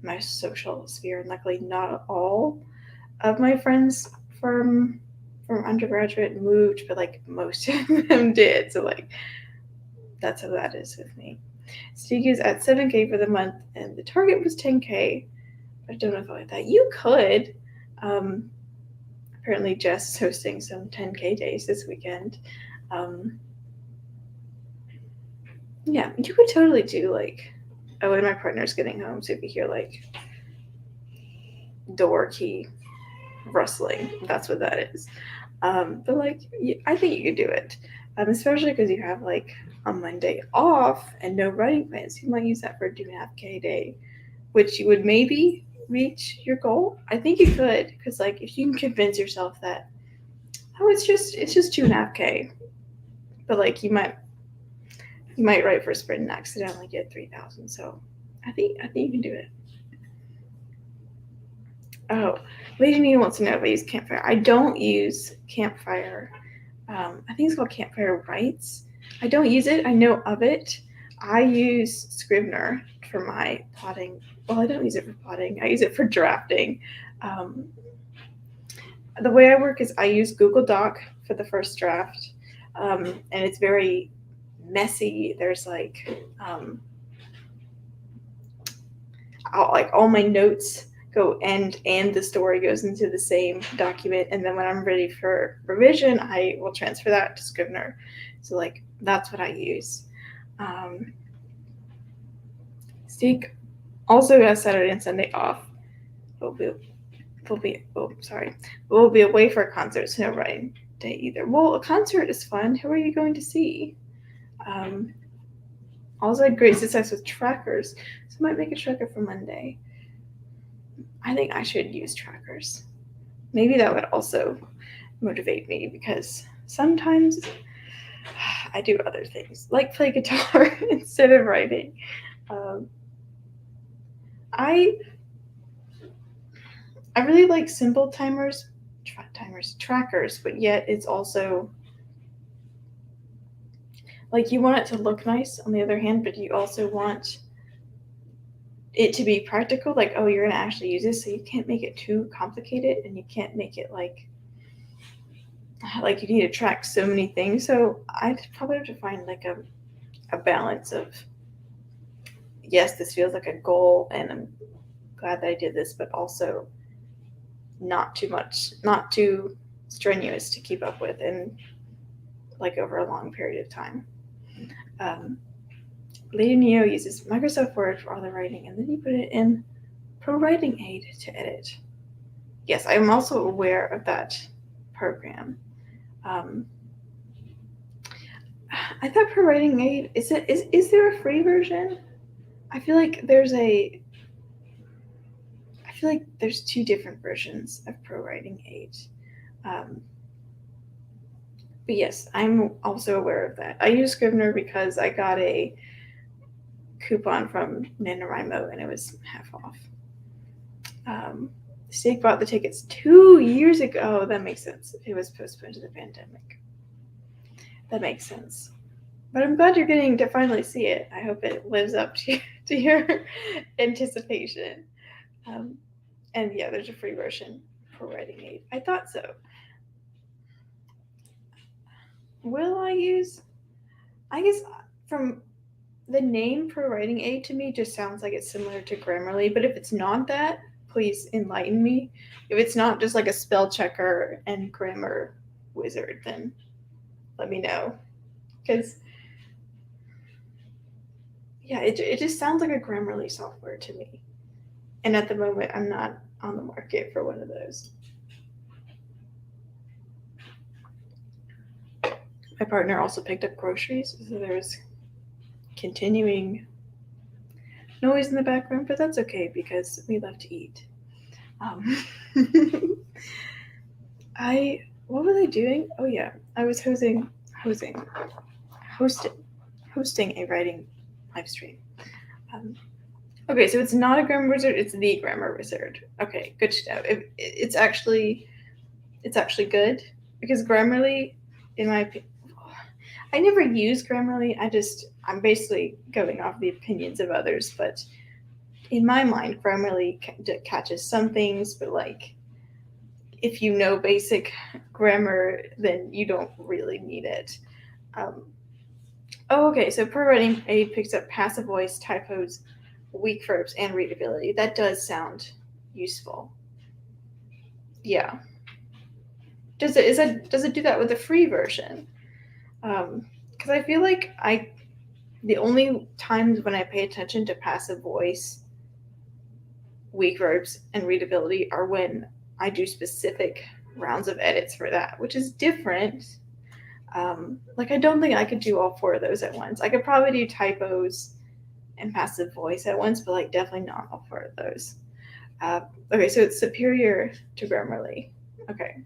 my social sphere, and luckily not all of my friends from undergraduate moved, but like most of them did. So like that's how that is with me. Steve is at 7K for the month, and the target was 10K. I don't know if I like that. You could. Um, Apparently, Jess is hosting some 10K days this weekend. Yeah, you could totally do like, oh, and my partner's getting home, so if you hear like door key rustling, that's what that is. But like, I think you could do it, especially because you have like a Monday off and no writing plans. You might use that for a 2.5K day, which you would maybe reach your goal. I think you could, because like if you can convince yourself that, oh, it's just 2.5K, but like you might write for a sprint and accidentally get 3,000. So I think you can do it. Oh, Lady Nina wants to know if I use Campfire. I don't use Campfire. I think it's called Campfire Writes. I don't use it. I know of it. I use Scrivener for my plotting. Well, I don't use it for plotting. I use it for drafting. The way I work is I use Google Doc for the first draft, and it's very messy. There's like all my notes go and the story goes into the same document, and then when I'm ready for revision, I will transfer that to Scrivener. So like that's what I use. Steak also has Saturday and Sunday off. We'll be away for a concert, so no writing day either. Well, a concert is fun. Who are you going to see? Also had great success with trackers, so I might make a tracker for Monday. I think I should use trackers. Maybe that would also motivate me, because sometimes I do other things, like play guitar instead of writing. I really like simple trackers, but yet it's also like you want it to look nice on the other hand, but you also want it to be practical. Like, oh, you're gonna actually use this, so you can't make it too complicated, and you can't make it like you need to track so many things. So I'd probably have to find like a balance of, yes, this feels like a goal, and I'm glad that I did this, but also not too much, not too strenuous to keep up with, and like over a long period of time. Lady Neo uses Microsoft Word for all the writing, and then you put it in Pro Writing Aid to edit. Yes, I'm also aware of that program. I thought Pro Writing Aid is there a free version? I feel like there's two different versions of Pro Writing Aid. But yes, I'm also aware of that. I use Scrivener because I got a coupon from NaNoWriMo and it was half off. Steak bought the tickets 2 years ago. Oh, that makes sense. It was postponed to the pandemic. That makes sense. But I'm glad you're getting to finally see it. I hope it lives up to your anticipation. And yeah, there's a free version for Writing Aid. I thought so. Will I use? I guess from the name Pro Writing Aid to me just sounds like it's similar to Grammarly, but if it's not that, please enlighten me. If it's not just like a spell checker and grammar wizard, then let me know. Because, yeah, it just sounds like a Grammarly software to me. And at the moment, I'm not on the market for one of those. My partner also picked up groceries, so there's continuing noise in the background, but that's okay because we love to eat. What was I doing? Oh yeah, I was hosting hosting a writing live stream. Okay, so it's not a grammar wizard, it's the grammar wizard. Okay, good to know. It's actually good, because Grammarly, in my opinion, I never use Grammarly. I'm basically going off the opinions of others, but in my mind, Grammarly catches some things, but like, if you know basic grammar, then you don't really need it. Okay, so per writing aid picks up passive voice, typos, weak verbs, and readability. That does sound useful. Yeah. Does it do that with the free version? Because I feel like the only times when I pay attention to passive voice, weak verbs, and readability are when I do specific rounds of edits for that, which is different. Like, I don't think I could do all 4 of those at once. I could probably do typos and passive voice at once, but like definitely not all 4 of those. Okay, so it's superior to Grammarly. Okay.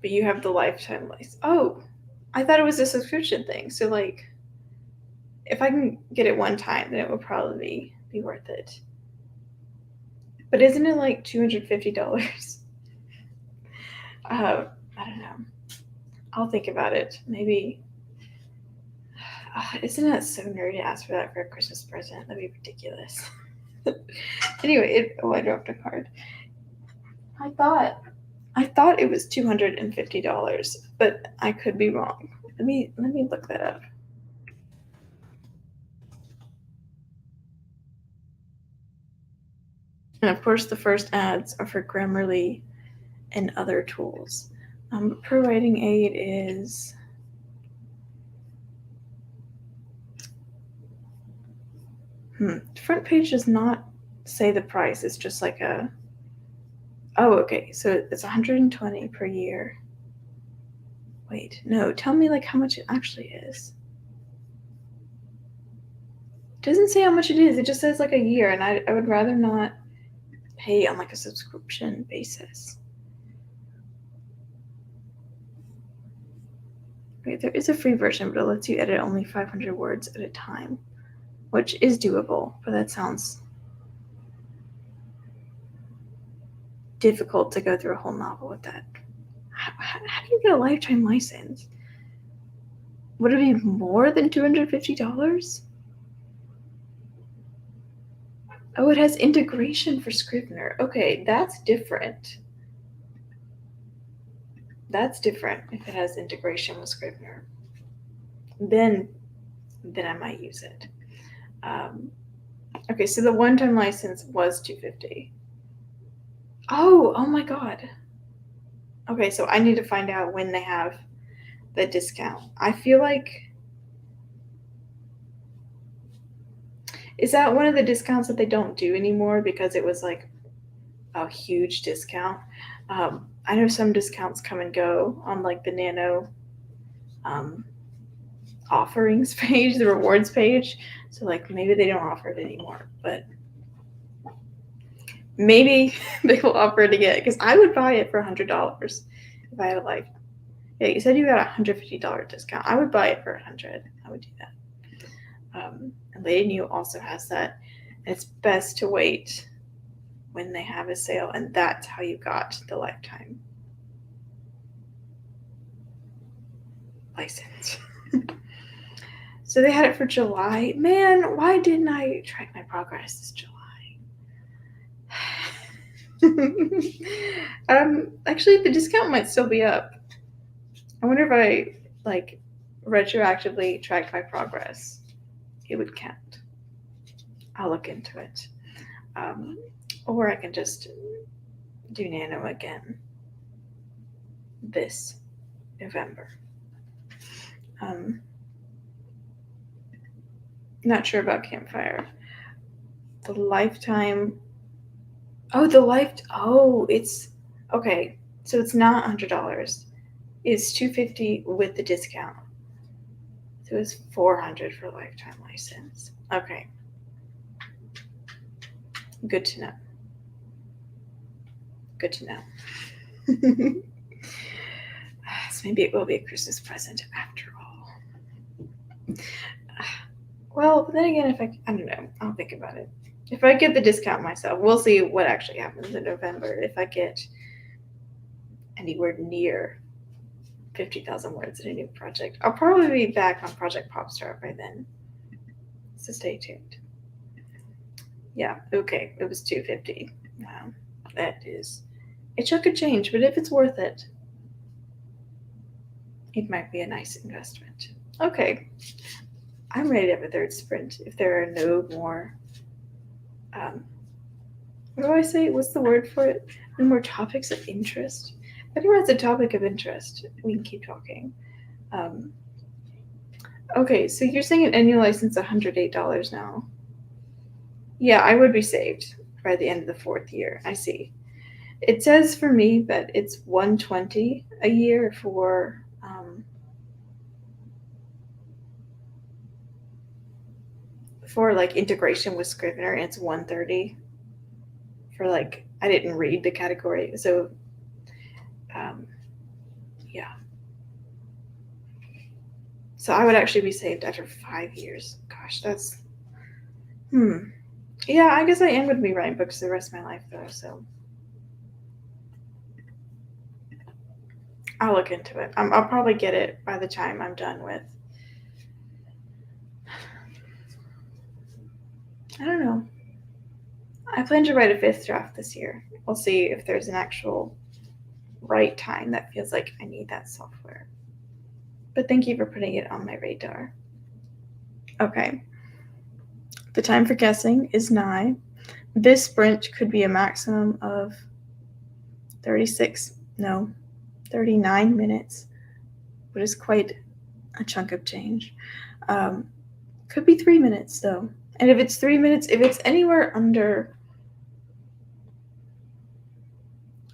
But you have the lifetime license. Oh, I thought it was a subscription thing. So like, if I can get it one time, then it would probably be worth it. But isn't it like $250? I don't know. I'll think about it. Maybe. Isn't that so nerdy to ask for that for a Christmas present? That'd be ridiculous. Anyway, I dropped a card. I thought it was $250, but I could be wrong. Let me look that up. And of course, the first ads are for Grammarly and other tools. Per writing aid is the front page does not say the price. It's just like a. Oh, okay. So it's $120 per year. Wait, no. Tell me like how much it actually is. It doesn't say how much it is. It just says like a year, and I would rather not pay on like a subscription basis. Okay, there is a free version, but it lets you edit only 500 words at a time, which is doable, but that sounds difficult to go through a whole novel with that. How do you get a lifetime license? Would it be more than $250? Oh, it has integration for Scrivener. Okay, that's different. That's different if it has integration with Scrivener. Then I might use it. Okay, so the one-time license was $250. Oh my God. Okay, so I need to find out when they have the discount. I feel like, is that one of the discounts that they don't do anymore because it was like a huge discount? I know some discounts come and go on like the Nano offerings page, the rewards page. So like maybe they don't offer it anymore, but maybe they will offer it again, because I would buy it for $100 if I had like. Yeah, you said you got a $150 discount. I would buy it for $100. I would do that. And Lady New also has that. And it's best to wait when they have a sale, and that's how you got the lifetime license. So they had it for July. Man, why didn't I track my progress this July? Actually, the discount might still be up. I wonder if I like retroactively tracked my progress, it would count. I'll look into it. Or I can just do Nano again this November. Not sure about Campfire. The lifetime. It's okay. So it's not $100. It's $250 with the discount. So it's $400 for lifetime license. Okay. Good to know. Good to know. So maybe it will be a Christmas present after all. Well, then again, I don't know, I'll think about it. If I get the discount myself, we'll see what actually happens in November. If I get anywhere near 50,000 words in a new project, I'll probably be back on Project Popstar by then. So stay tuned. Yeah, okay, it was 250. Wow, that is a chunk of change, but if it's worth it, it might be a nice investment. Okay, I'm ready to have a third sprint if there are no more. What do I say? What's the word for it? No more topics of interest. If anyone has a topic of interest, we can keep talking. Okay, so you're saying an annual license $108 now. Yeah, I would be saved by the end of the 4th year. I see. It says for me that it's $120 a year for like integration with Scrivener, and it's $130 for like I didn't read the category, so yeah. So I would actually be saved after 5 years. Gosh, that's Yeah, I guess I am going to be writing books the rest of my life though, so I'll look into it. I'll probably get it by the time I'm done with. I don't know. I plan to write a 5th draft this year. We'll see if there's an actual right time that feels like I need that software. But thank you for putting it on my radar. Okay. The time for guessing is nigh. This sprint could be a maximum of 39 minutes, which is quite a chunk of change. Could be 3 minutes though. And if it's 3 minutes, if it's anywhere under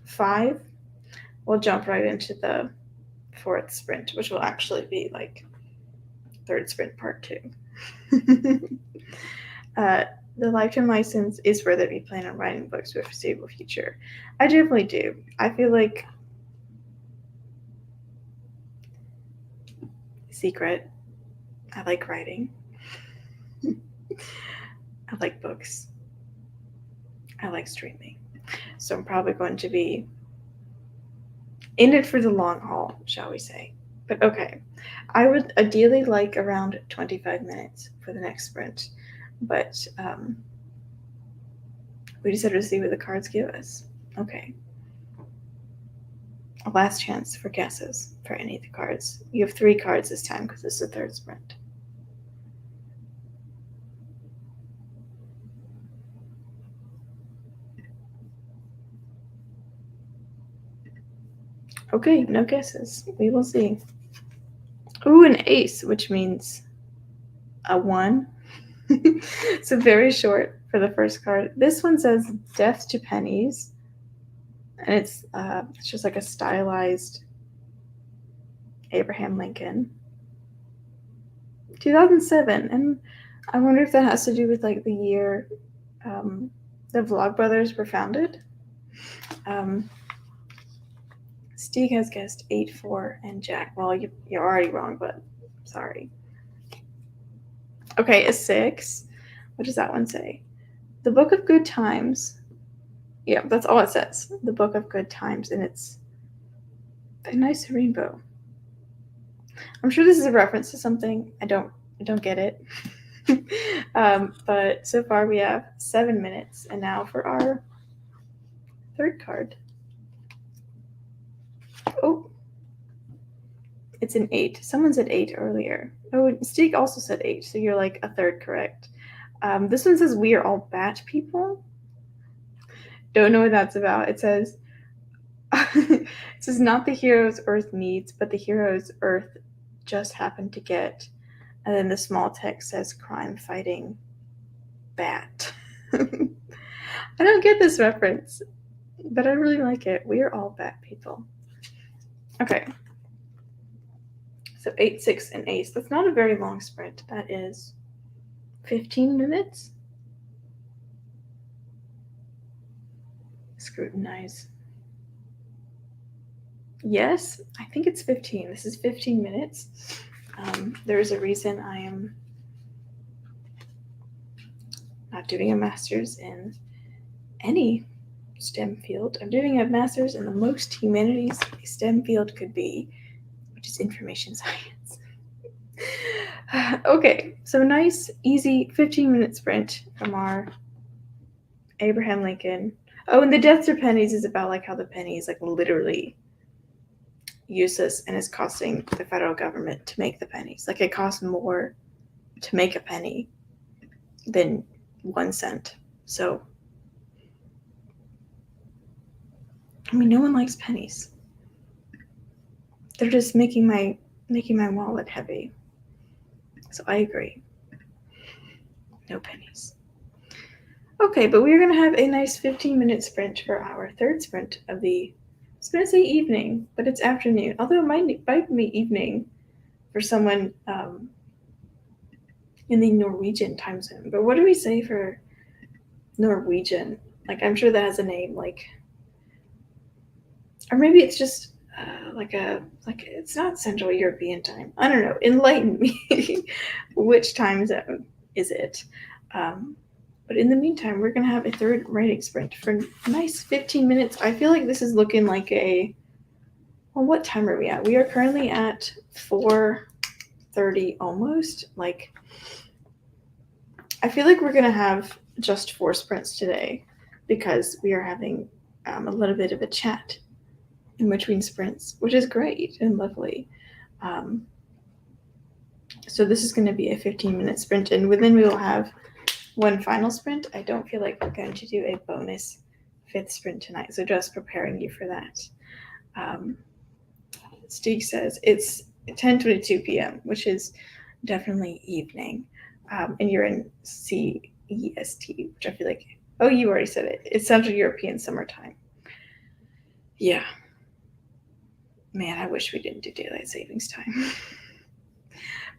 5, we'll jump right into the 4th sprint, which will actually be like 3rd sprint part 2. The lifetime license is whether we plan on writing books for the foreseeable future. I definitely do. I feel like secret. I like writing. I like books. I like streaming. So I'm probably going to be in it for the long haul, shall we say. But okay. I would ideally like around 25 minutes for the next sprint. But we just have to see what the cards give us. Okay. A last chance for guesses for any of the cards. You have 3 cards this time because this is the 3rd sprint. Okay, no guesses. We will see. Ooh, an ace, which means a 1. So very short for the first card. This one says Death to Pennies. And it's just like a stylized Abraham Lincoln. 2007. And I wonder if that has to do with like the year the Vlogbrothers were founded. Steve has guessed 8, 4, and Jack. Well, you're already wrong, but sorry. Okay, a 6. What does that one say? The Book of Good Times. Yeah, that's all it says. The Book of Good Times, and it's a nice rainbow. I'm sure this is a reference to something. I don't get it. But so far we have 7 minutes, and now for our 3rd card. Oh, it's an 8. Someone said 8 earlier. Oh, Steak also said 8, so you're like a 3rd correct. This one says we are all bat people. Don't know what that's about. It says it says not the heroes Earth needs, but the heroes Earth just happened to get. And then the small text says crime fighting bat. I don't get this reference, but I really like it. We are all bat people. Okay. So 8, 6, and ace. That's not a very long sprint. That is 15 minutes. Scrutinize. Yes, I think it's 15. This is 15 minutes. There is a reason I am not doing a master's in any STEM field. I'm doing a master's in the most humanities a STEM field could be, which is information science. Okay, so nice, easy 15-minute sprint from our Abraham Lincoln. Oh, and the death to pennies is about like how the penny is like literally useless and is costing the federal government to make the pennies. Like it costs more to make a penny than 1 cent. So, I mean, no one likes pennies. They're just making my wallet heavy. So I agree. No pennies. Okay, but we're gonna have a nice 15-minute sprint for our third sprint of the. I was gonna say evening, but it's afternoon. Although it might be evening for someone in the Norwegian time zone. But what do we say for Norwegian? Like I'm sure that has a name, like, or maybe it's just like it's not Central European time. I don't know. Enlighten me. Which time zone is it? But in the meantime, we're gonna have a third writing sprint for a nice 15 minutes. I feel like this is looking like a. Well, what time are we at? We are currently at 4:30 almost. Like, I feel like we're gonna have just 4 sprints today because we are having a little bit of a chat in between sprints, which is great and lovely. So this is going to be a 15-minute sprint, and then we will have one final sprint. I don't feel like we're going to do a bonus 5th sprint tonight, so just preparing you for that. Steve says it's 10:22 p.m., which is definitely evening, and you're in CEST, which I feel like, oh, you already said it. It's Central European summertime. Yeah. Man, I wish we didn't do daylight savings time.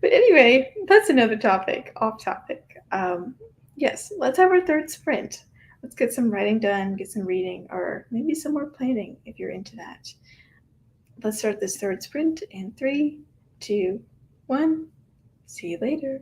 But anyway, that's another topic, off topic. Yes, let's have our third sprint. Let's get some writing done, get some reading, or maybe some more planning if you're into that. Let's start this third sprint in 3, 2, 1. See you later.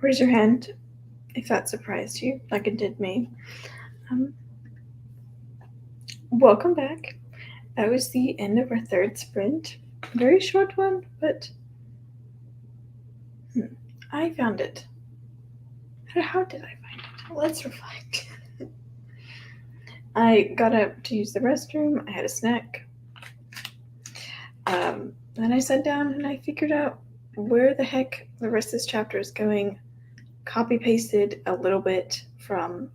Raise your hand if that surprised you, like it did me. Welcome back. That was the end of our third sprint. Very short one, but I found it. How did I find it? Let's reflect. I got up to use the restroom. I had a snack. Then I sat down and I figured out where the heck the rest of this chapter is going. Copy pasted a little bit from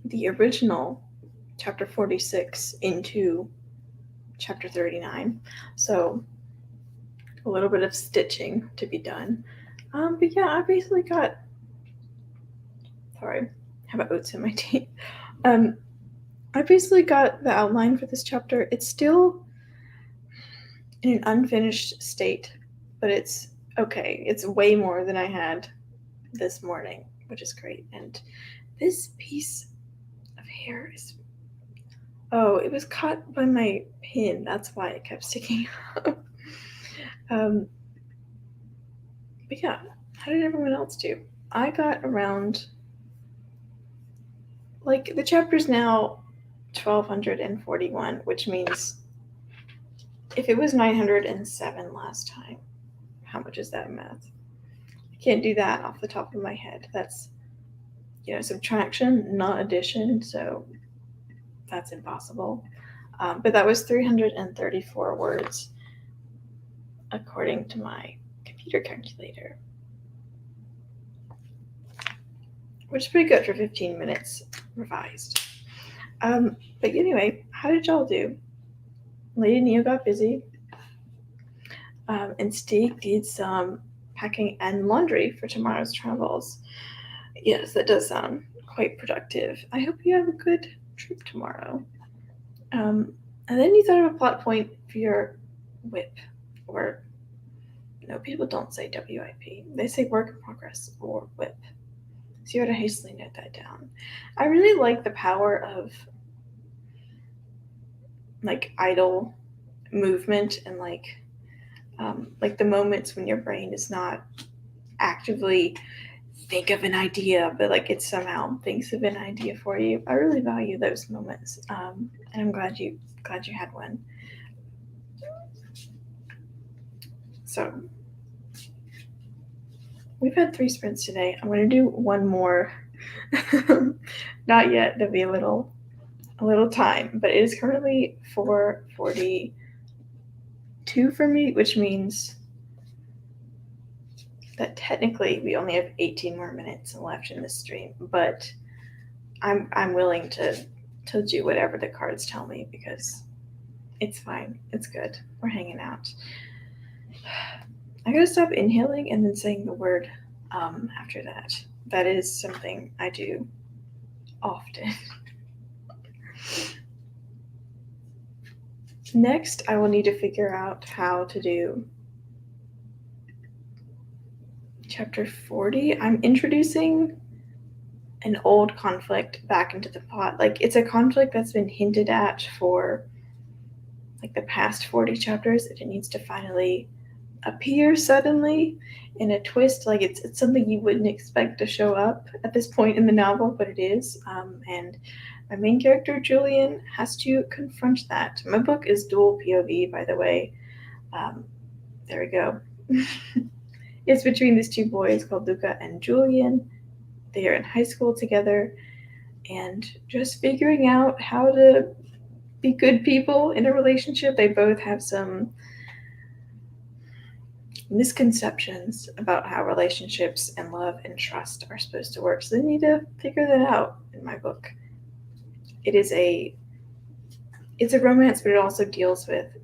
the original chapter 46 into chapter 39. So a little bit of stitching to be done. But yeah, I basically got, sorry, I have oats in my tea. I basically got the outline for this chapter. It's still in an unfinished state, but it's okay. It's way more than I had this morning, which is great. And this piece of hair is, oh, it was caught by my pin. That's why it kept sticking up. But yeah, how did everyone else do? I got around, like, the chapter's now 1241, which means if it was 907 last time, how much is that in math? I can't do that off the top of my head. That's, subtraction, not addition, so that's impossible. But that was 334 words, according to my computer calculator, which is pretty good for 15 minutes revised. But anyway, how did y'all do? Lady Neo got busy, and Steve did some packing and laundry for tomorrow's travels. Yes, that does sound quite productive. I hope you have a good trip tomorrow. And then you thought of a plot point for your WIP, or no, people don't say WIP. They say work in progress or WIP. So you had to hastily note that down. I really like the power of idle movement and like the moments when your brain is not actively think of an idea, but it somehow thinks of an idea for you. I really value those moments, and I'm glad you had one. So we've had 3 sprints today. I'm going to do one more. Not yet. There'll be a little time, but it is currently 4:42 for me, which means that technically we only have 18 more minutes left in this stream, but I'm willing to do whatever the cards tell me because it's fine. It's good. We're hanging out. I gotta stop inhaling and then saying the word after that. That is something I do often. Next, I will need to figure out how to do chapter 40. I'm introducing an old conflict back into the plot. It's a conflict that's been hinted at for the past 40 chapters, and it needs to finally appear suddenly in a twist. It's something you wouldn't expect to show up at this point in the novel, but it is. And my main character, Julian, has to confront that. My book is dual POV, by the way. There we go. It's between these 2 boys called Luca and Julian. They are in high school together and just figuring out how to be good people in a relationship. They both have some misconceptions about how relationships and love and trust are supposed to work. So they need to figure that out in my book. It's a romance, but it also deals with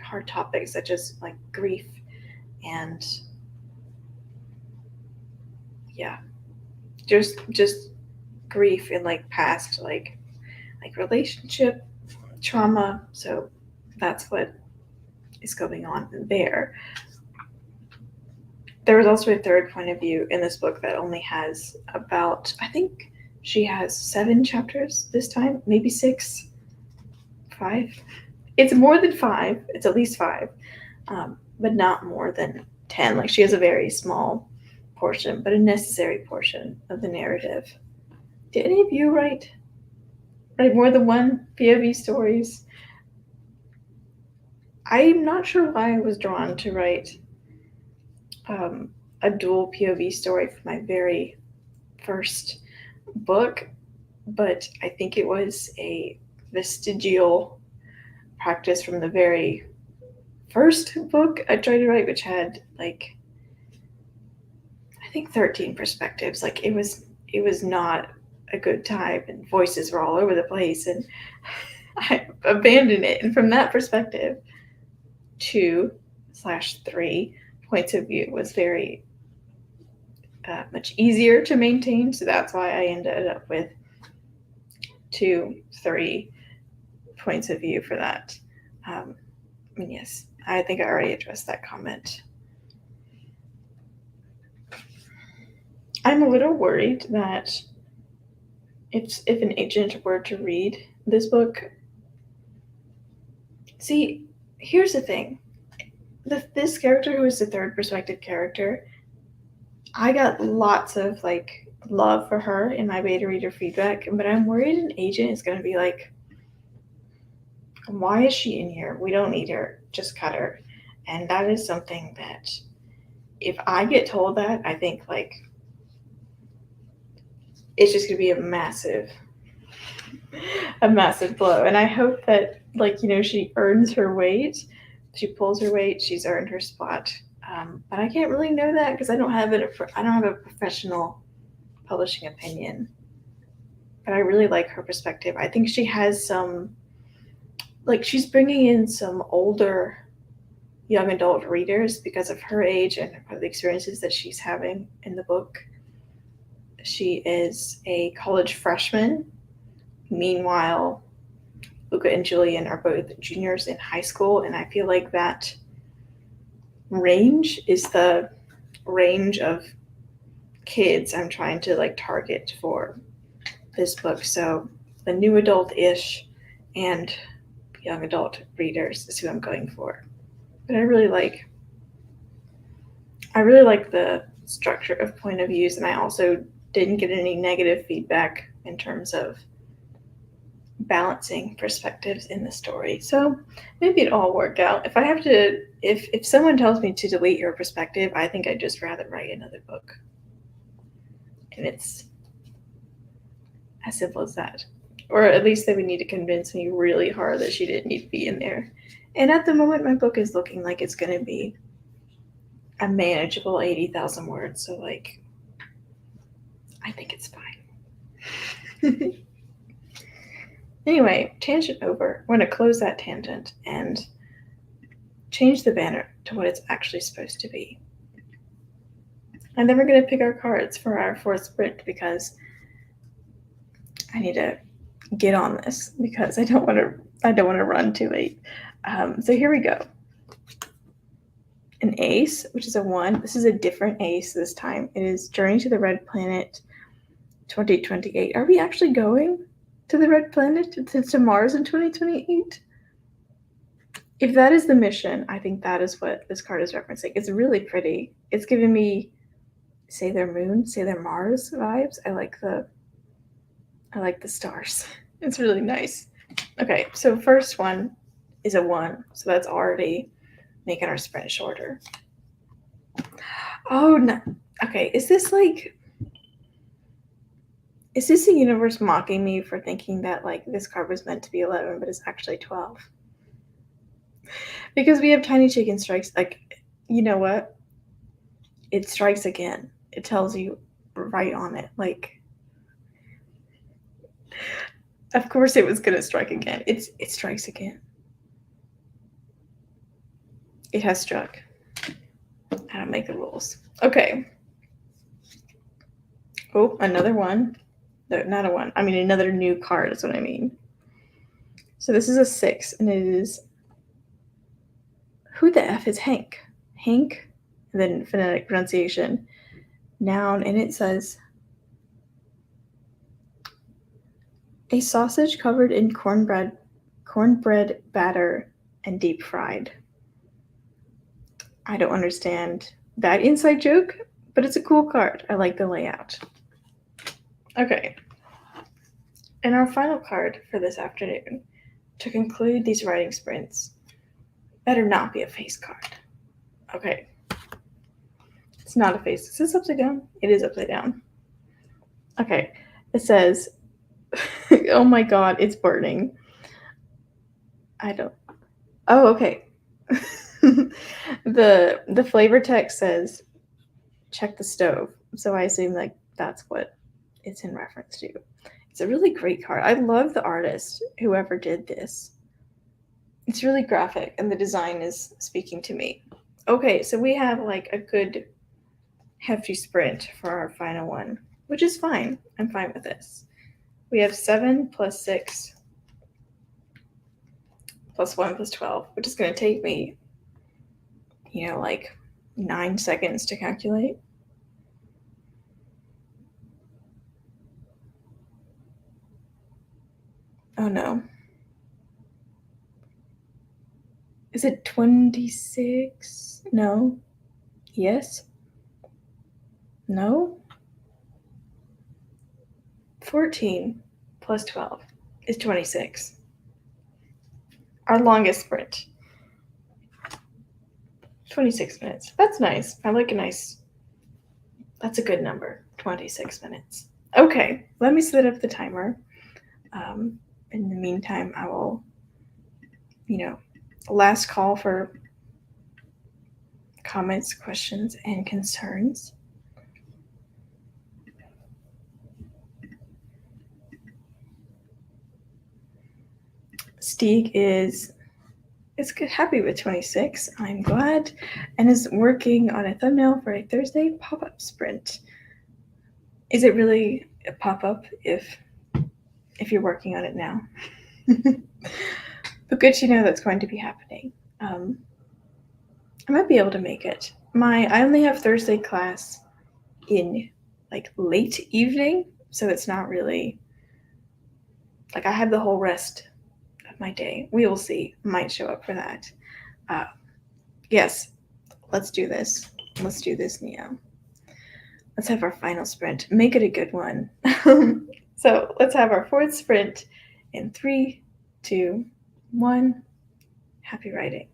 hard topics such as grief and just grief and past relationship trauma. So that's what is going on there. There was also a third point of view in this book that only has about, I think she has 7 chapters this time, maybe 6, 5. It's more than 5. It's at least 5, but not more than 10. She has a very small portion, but a necessary portion of the narrative. Did any of you write more than one POV stories? I'm not sure why I was drawn to write a dual POV story for my very first book, but I think it was a vestigial practice from the very first book I tried to write, which had like I think 13 perspectives. Like it was not a good time, and voices were all over the place, and I abandoned it. And from that perspective, 2/3 points of view was very much easier to maintain. So that's why I ended up with 2/3 points of view for that. Yes, I think I already addressed that comment. I'm a little worried that if an agent were to read this book, see, here's the thing. This character, who is the third perspective character, I got lots of like love for her in my beta reader feedback, but I'm worried an agent is going to be like, why is she in here? We don't need her. Just cut her. And that is something that if I get told that, I think like it's just going to be a massive blow. And I hope that like, she earns her weight. She pulls her weight. She's earned her spot. But I can't really know that because I don't have a professional publishing opinion. But I really like her perspective. I think she has some, like, she's bringing in some older young adult readers because of her age and the experiences that she's having in the book. She is a college freshman. Meanwhile, Luca and Julian are both juniors in high school, and I feel like that range is the range of kids I'm trying to like target for this book. So the new adult-ish and young adult readers is who I'm going for. But I really like the structure of point of views, and I also didn't get any negative feedback in terms of balancing perspectives in the story. So maybe it'll all work out. If I have to, if someone tells me to delete your perspective, I think I'd just rather write another book. And it's as simple as that. Or at least they would need to convince me really hard that she didn't need to be in there. And at the moment, my book is looking like it's going to be a manageable 80,000 words. So, like, I think it's fine. Anyway, tangent over. I'm going to close that tangent and change the banner to what it's actually supposed to be. And then we're going to pick our cards for our fourth sprint because I need to get on this because I don't want to run too late. So here we go. An ace, which is a 1. This is a different ace this time. It is Journey to the Red Planet 2028. Are we actually going to the Red Planet, to Mars in 2028? If that is the mission, I think that is what this card is referencing. It's really pretty. It's giving me Sailor Moon, Sailor Mars vibes. I like the stars. It's really nice. Okay, so first one is a 1, so that's already making our sprint shorter. Oh no. Okay, is this the universe mocking me for thinking that like this card was meant to be 11, but it's actually 12? Because we have Tiny Chicken strikes. Like, you know what? It strikes again. It tells you right on it. Like, of course it was gonna strike again. It strikes again. It has struck. I don't make the rules. Okay. Oh, another one. No, not a 1. I mean, another new card is what I mean. So this is a 6, and it is, who the F is Hank? Hank, and then phonetic pronunciation, noun, and it says, a sausage covered in cornbread batter and deep fried. I don't understand that inside joke, but it's a cool card. I like the layout. Okay. And our final card for this afternoon, to conclude these writing sprints, better not be a face card. Okay. It's not a face. Is this upside down? It is upside down. Okay. It says, oh my god, it's burning. I don't. Oh, okay. the flavor text says, check the stove. So I assume like that's what it's in reference to. It's a really great card. I love the artist, whoever did this. It's really graphic and the design is speaking to me. Okay, so we have like a good hefty sprint for our final one, which is fine. I'm fine with this. We have 7 plus 6 plus 1 plus 12, which is going to take me, like 9 seconds to calculate. Oh no. Is it 26? No. Yes? No? 14 plus 12 is 26. Our longest sprint. 26 minutes. That's nice. I like that's a good number. 26 minutes. Okay, let me set up the timer. In the meantime, I will, last call for comments, questions, and concerns. Stieg is happy with 26. I'm glad, and is working on a thumbnail for a Thursday pop-up sprint. Is it really a pop-up if you're working on it now? But good to know that's going to be happening. I might be able to make it. I only have Thursday class in like late evening, so it's not really like I have the whole rest of my day. We will see. Might show up for that. Yes, let's do this. Let's do this, Neo. Let's have our final sprint. Make it a good one. So let's have our fourth sprint in 3, 2, 1. Happy writing.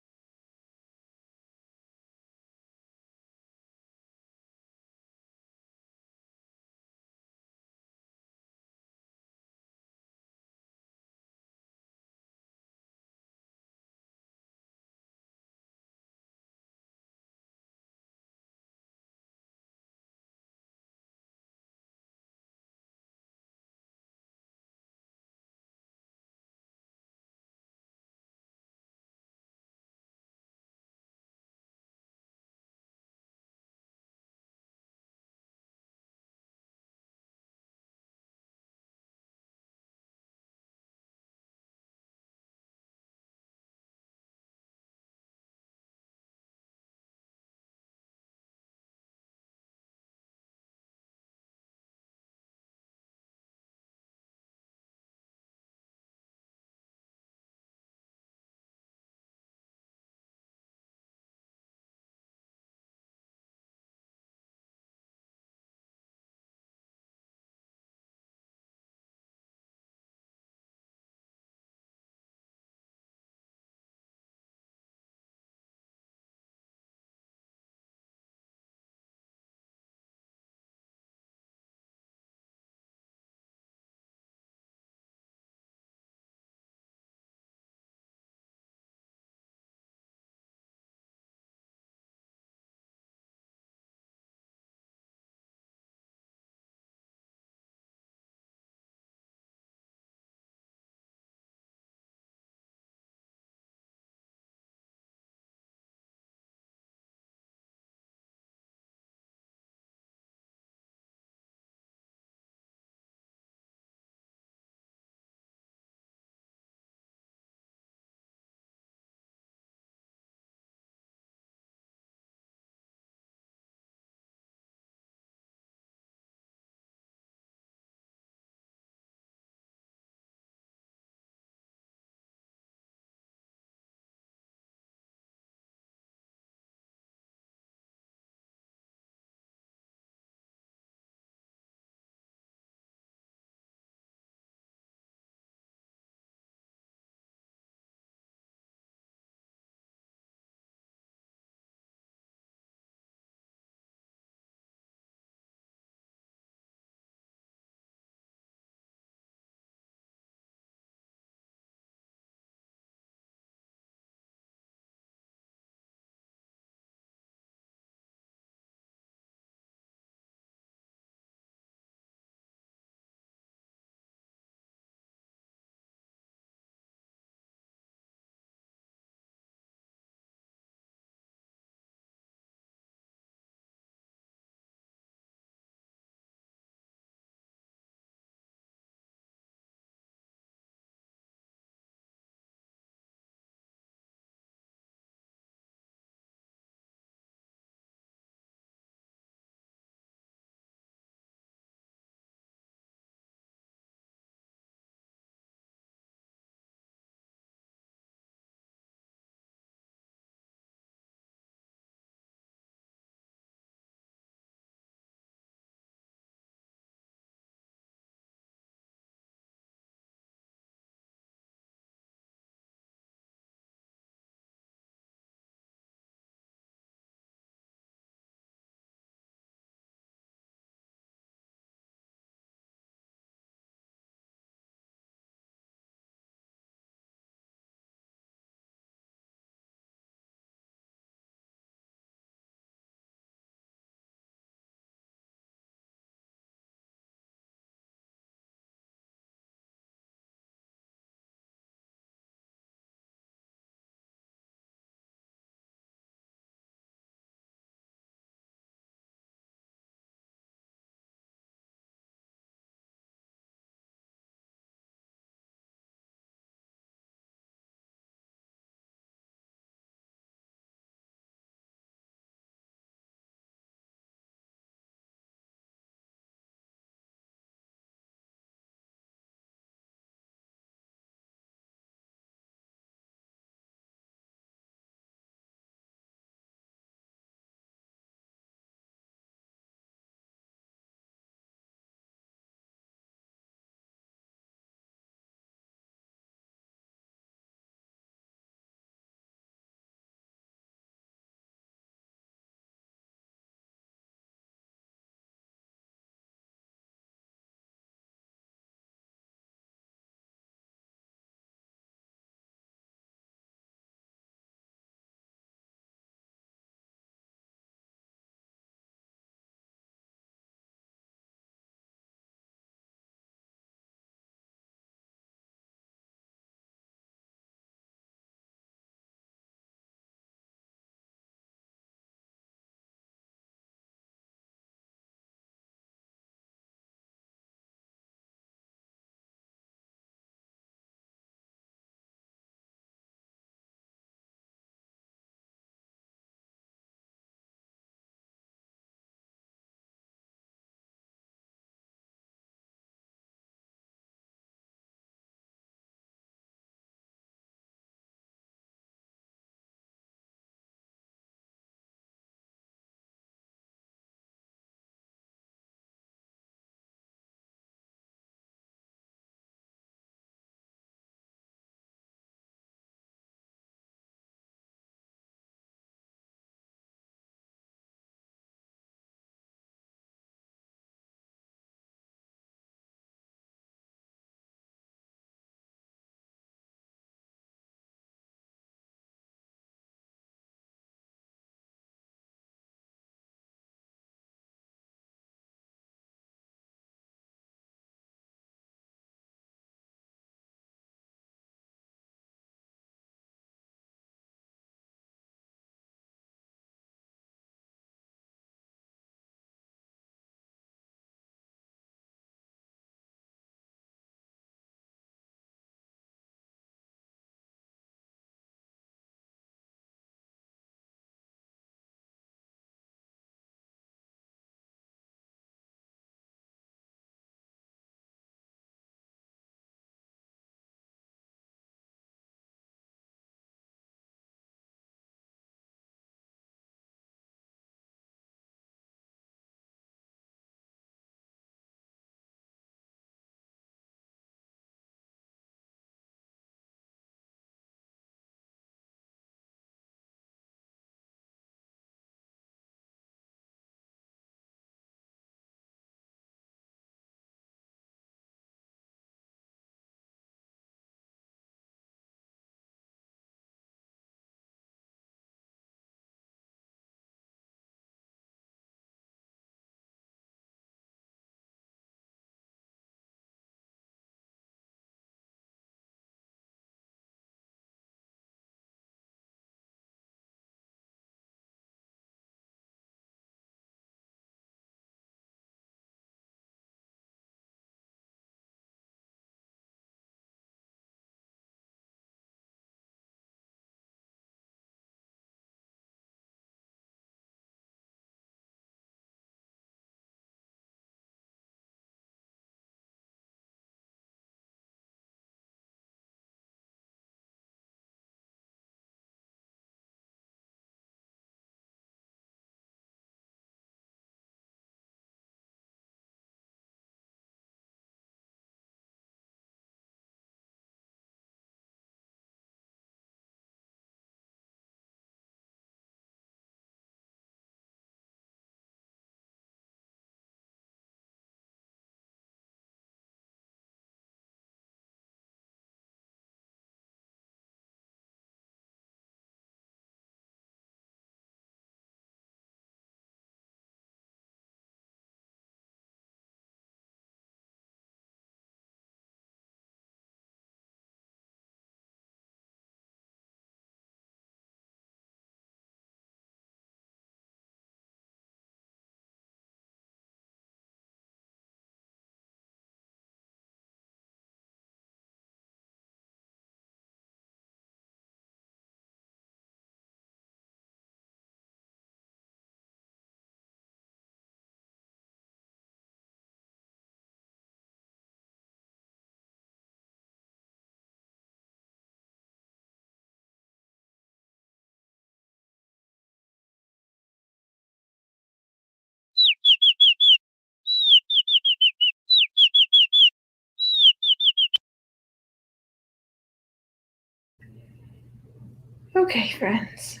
Okay, friends.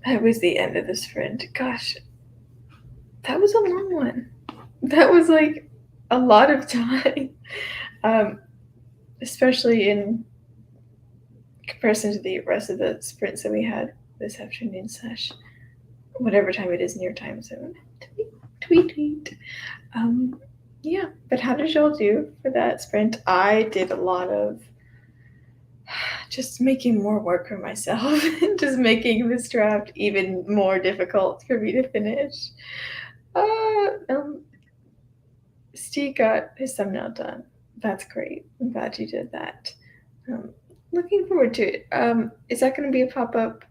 That was the end of the sprint. Gosh, that was a long one. That was like a lot of time, especially in comparison to the rest of the sprints that we had this afternoon slash whatever time it is in your time zone. Tweet. Yeah, but how did y'all do for that sprint? I did a lot of just making more work for myself, just making this draft even more difficult for me to finish. Steve got his thumbnail done. That's great. I'm glad you did that. Looking forward to it. Is that going to be a pop-up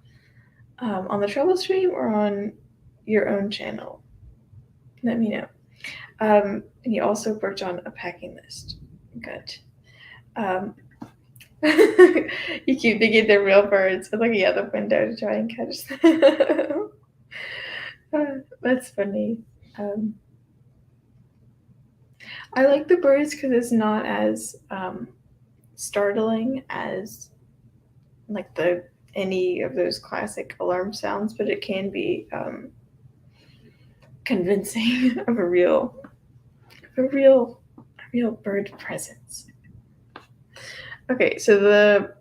on the Trouble stream or on your own channel? Let me know. And you also worked on a packing list. Good. You keep thinking they're real birds and looking out the window to try and catch them. That's funny. I like the birds because it's not as startling as like any of those classic alarm sounds, but it can be convincing of a real bird presence. Okay, so the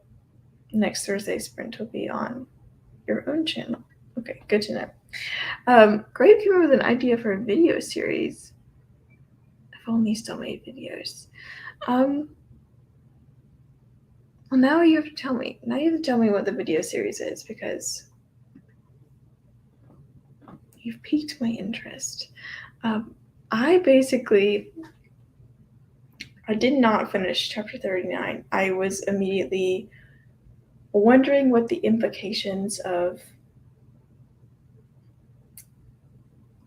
next Thursday sprint will be on your own channel. Okay, good to know. Grape came up with an idea for a video series. If only he still made videos. Well, now you have to tell me. Now you have to tell me what the video series is because you've piqued my interest. I did not finish chapter 39. I was immediately wondering what the implications of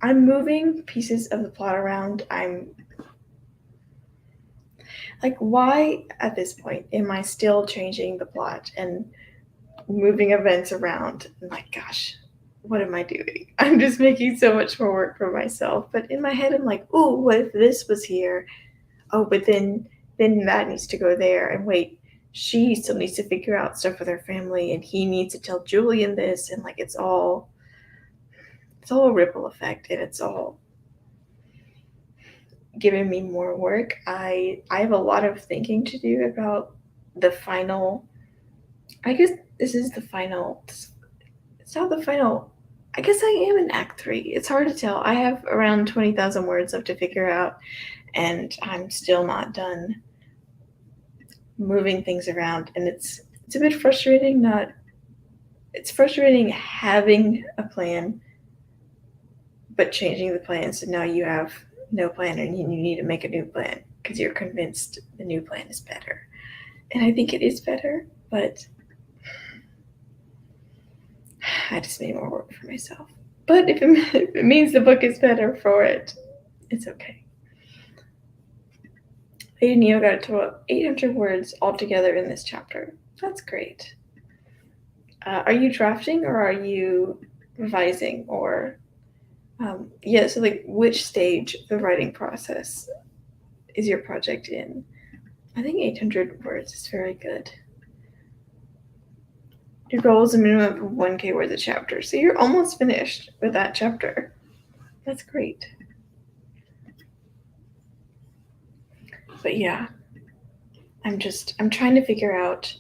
I'm moving pieces of the plot around. I'm like, why at this point am I still changing the plot and moving events around? I'm like, gosh, what am I doing? I'm just making so much more work for myself. But in my head, I'm like, oh, what if this was here? Oh, but then that needs to go there. And wait, she still needs to figure out stuff with her family, and he needs to tell Julian this, and like it's all a ripple effect, and it's all giving me more work. I have a lot of thinking to do about the final. I guess this is the final. It's not the final. I guess I am in Act 3. It's hard to tell. I have around 20,000 words left to figure out, and I'm still not done moving things around. And it's a bit frustrating. It's frustrating having a plan, but changing the plan. So now you have no plan, and you need to make a new plan because you're convinced the new plan is better. And I think it is better, but I just made more work for myself. But if it means the book is better for it, it's okay. Lady Neo got a total of 800 words altogether in this chapter. That's great. Are you drafting or are you revising or so like which stage of the writing process is your project in? I think 800 words is very good. Your goal is a minimum of 1K words a chapter. So you're almost finished with that chapter. That's great. But yeah, I'm trying to figure out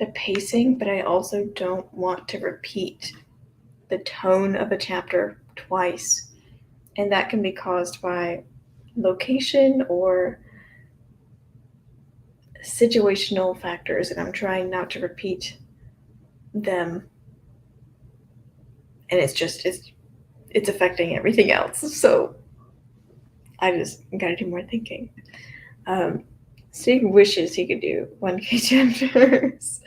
the pacing, but I also don't want to repeat the tone of a chapter twice. And that can be caused by location or situational factors, and I'm trying not to repeat them. And it's affecting everything else. So I just gotta do more thinking. Steve wishes he could do 1K chapters.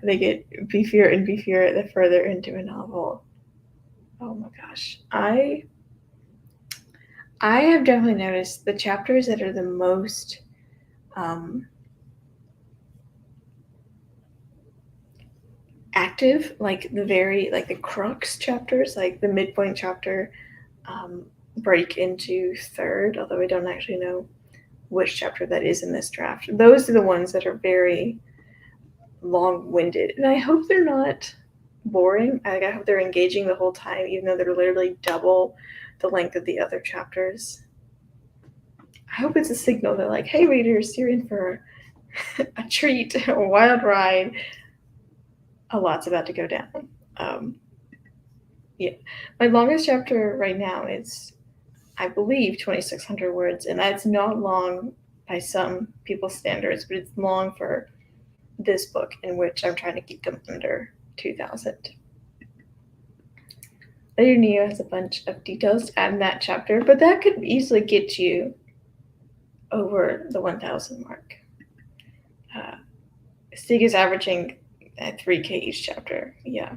They get beefier and beefier the further into a novel. Oh my gosh. I have definitely noticed the chapters that are the most active, like the crux chapters, like the midpoint chapter, break into third, although I don't actually know which chapter that is in this draft. Those are the ones that are very long-winded, and I hope they're not boring. I hope they're engaging the whole time, even though they're literally double the length of the other chapters. I hope it's a signal that, like, hey readers, you're in for a treat, a wild ride. A lot's about to go down. Yeah, my longest chapter right now is, I believe, 2,600 words, and that's not long by some people's standards, but it's long for this book, in which I'm trying to keep them under 2,000. Lady Neo has a bunch of details to add in that chapter, but that could easily get you over the 1,000 mark. Stig is averaging at 3K each chapter. Yeah.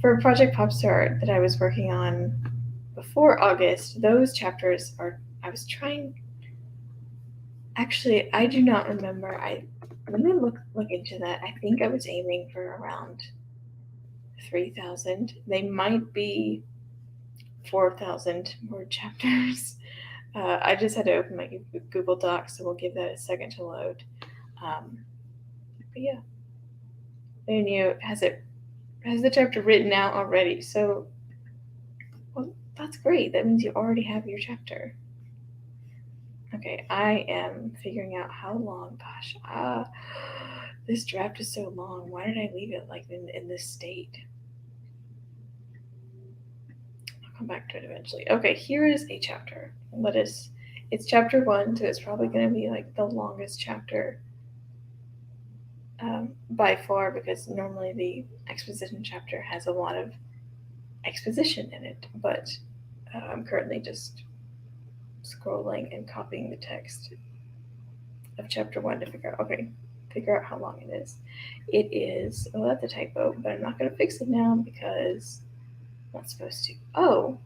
For Project Popstar that I was working on before August, those chapters are, I was trying, actually, I do not remember. Let me look into that. I think I was aiming for around 3,000. They might be 4,000 word chapters. I just had to open my Google Docs, so we'll give that a second to load. But yeah, and you has the chapter written out already. So, well, that's great. That means you already have your chapter. Okay, I am figuring out how long. Gosh, this draft is so long. Why did I leave it like in this state? I'll come back to it eventually. Okay, here is a chapter. It's chapter 1, so it's probably going to be like the longest chapter by far, because normally the exposition chapter has a lot of exposition in it, but I'm currently just scrolling and copying the text of chapter 1 to figure out how long it is. It is, oh, that's a typo, but I'm not going to fix it now because I'm not supposed to. Oh,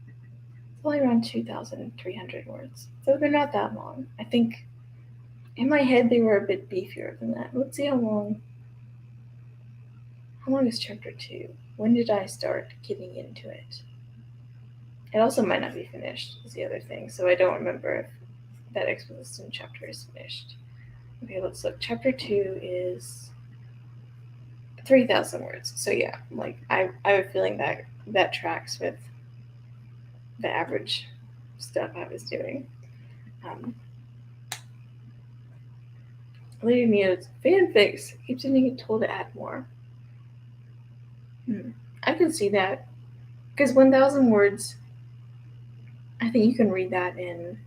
it's only around 2,300 words, so they're not that long. I think in my head they were a bit beefier than that. Let's see how long is chapter 2? When did I start getting into it? It also might not be finished, is the other thing, so I don't remember if that exposition chapter is finished. Okay, let's look. Chapter 2 is 3,000 words. So yeah, like I have a feeling that tracks with the average stuff I was doing. Lady Neo's fanfics keeps getting told to add more. I can see that, because 1,000 words, I think you can read that in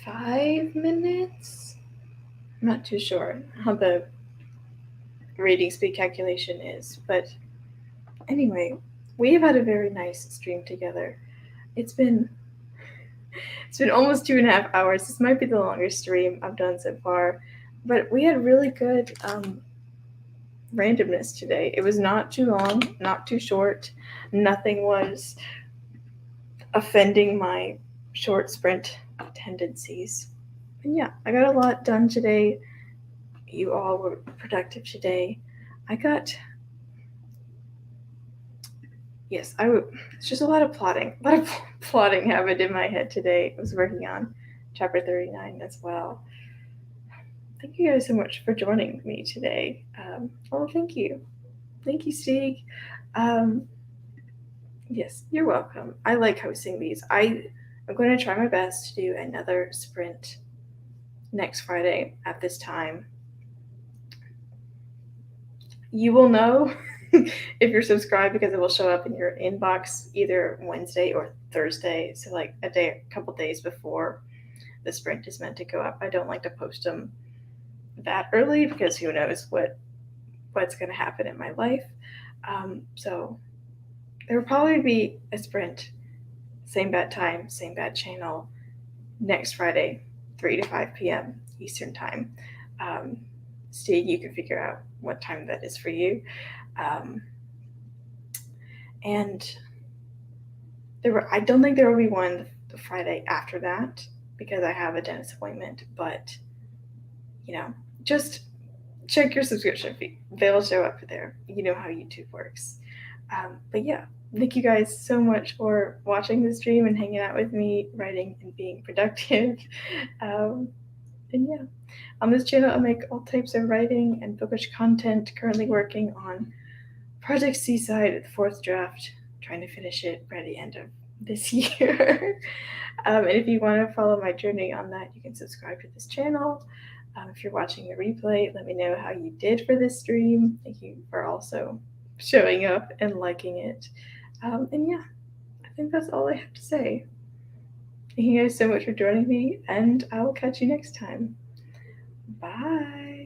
5 minutes. I'm not too sure how the reading speed calculation is, but anyway, we have had a very nice stream together. It's been almost 2.5 hours. This might be the longest stream I've done so far, but we had really good randomness today. It was not too long, not too short. Nothing was offending my short sprint tendencies. And yeah, I got a lot done today. You all were productive today. It's just a lot of plotting. A lot of plotting happened in my head today. I was working on chapter 39 as well. Thank you guys so much for joining me today. Thank you. Thank you, Stig. Yes, you're welcome. I like hosting these. I'm going to try my best to do another sprint next Friday at this time. You will know if you're subscribed, because it will show up in your inbox either Wednesday or Thursday. So like a couple days before the sprint is meant to go up. I don't like to post them that early, because who knows what's going to happen in my life. So there will probably be a sprint, same bad time, same bad channel, next Friday, 3 to 5 p.m. Eastern time. Steve, you can figure out what time that is for you. And I don't think there will be one the Friday after that, because I have a dentist appointment, but just check your subscription fee. They'll show up there. You know how YouTube works. But yeah, thank you guys so much for watching the stream and hanging out with me, writing and being productive. And yeah, on this channel, I make all types of writing and bookish content. Currently working on Project Seaside, the fourth draft, trying to finish it by the end of this year. And if you want to follow my journey on that, you can subscribe to this channel. If you're watching the replay, let me know how you did for this stream. Thank you for also showing up and liking it. And yeah, I think that's all I have to say. Thank you guys so much for joining me, and I will catch you next time. Bye.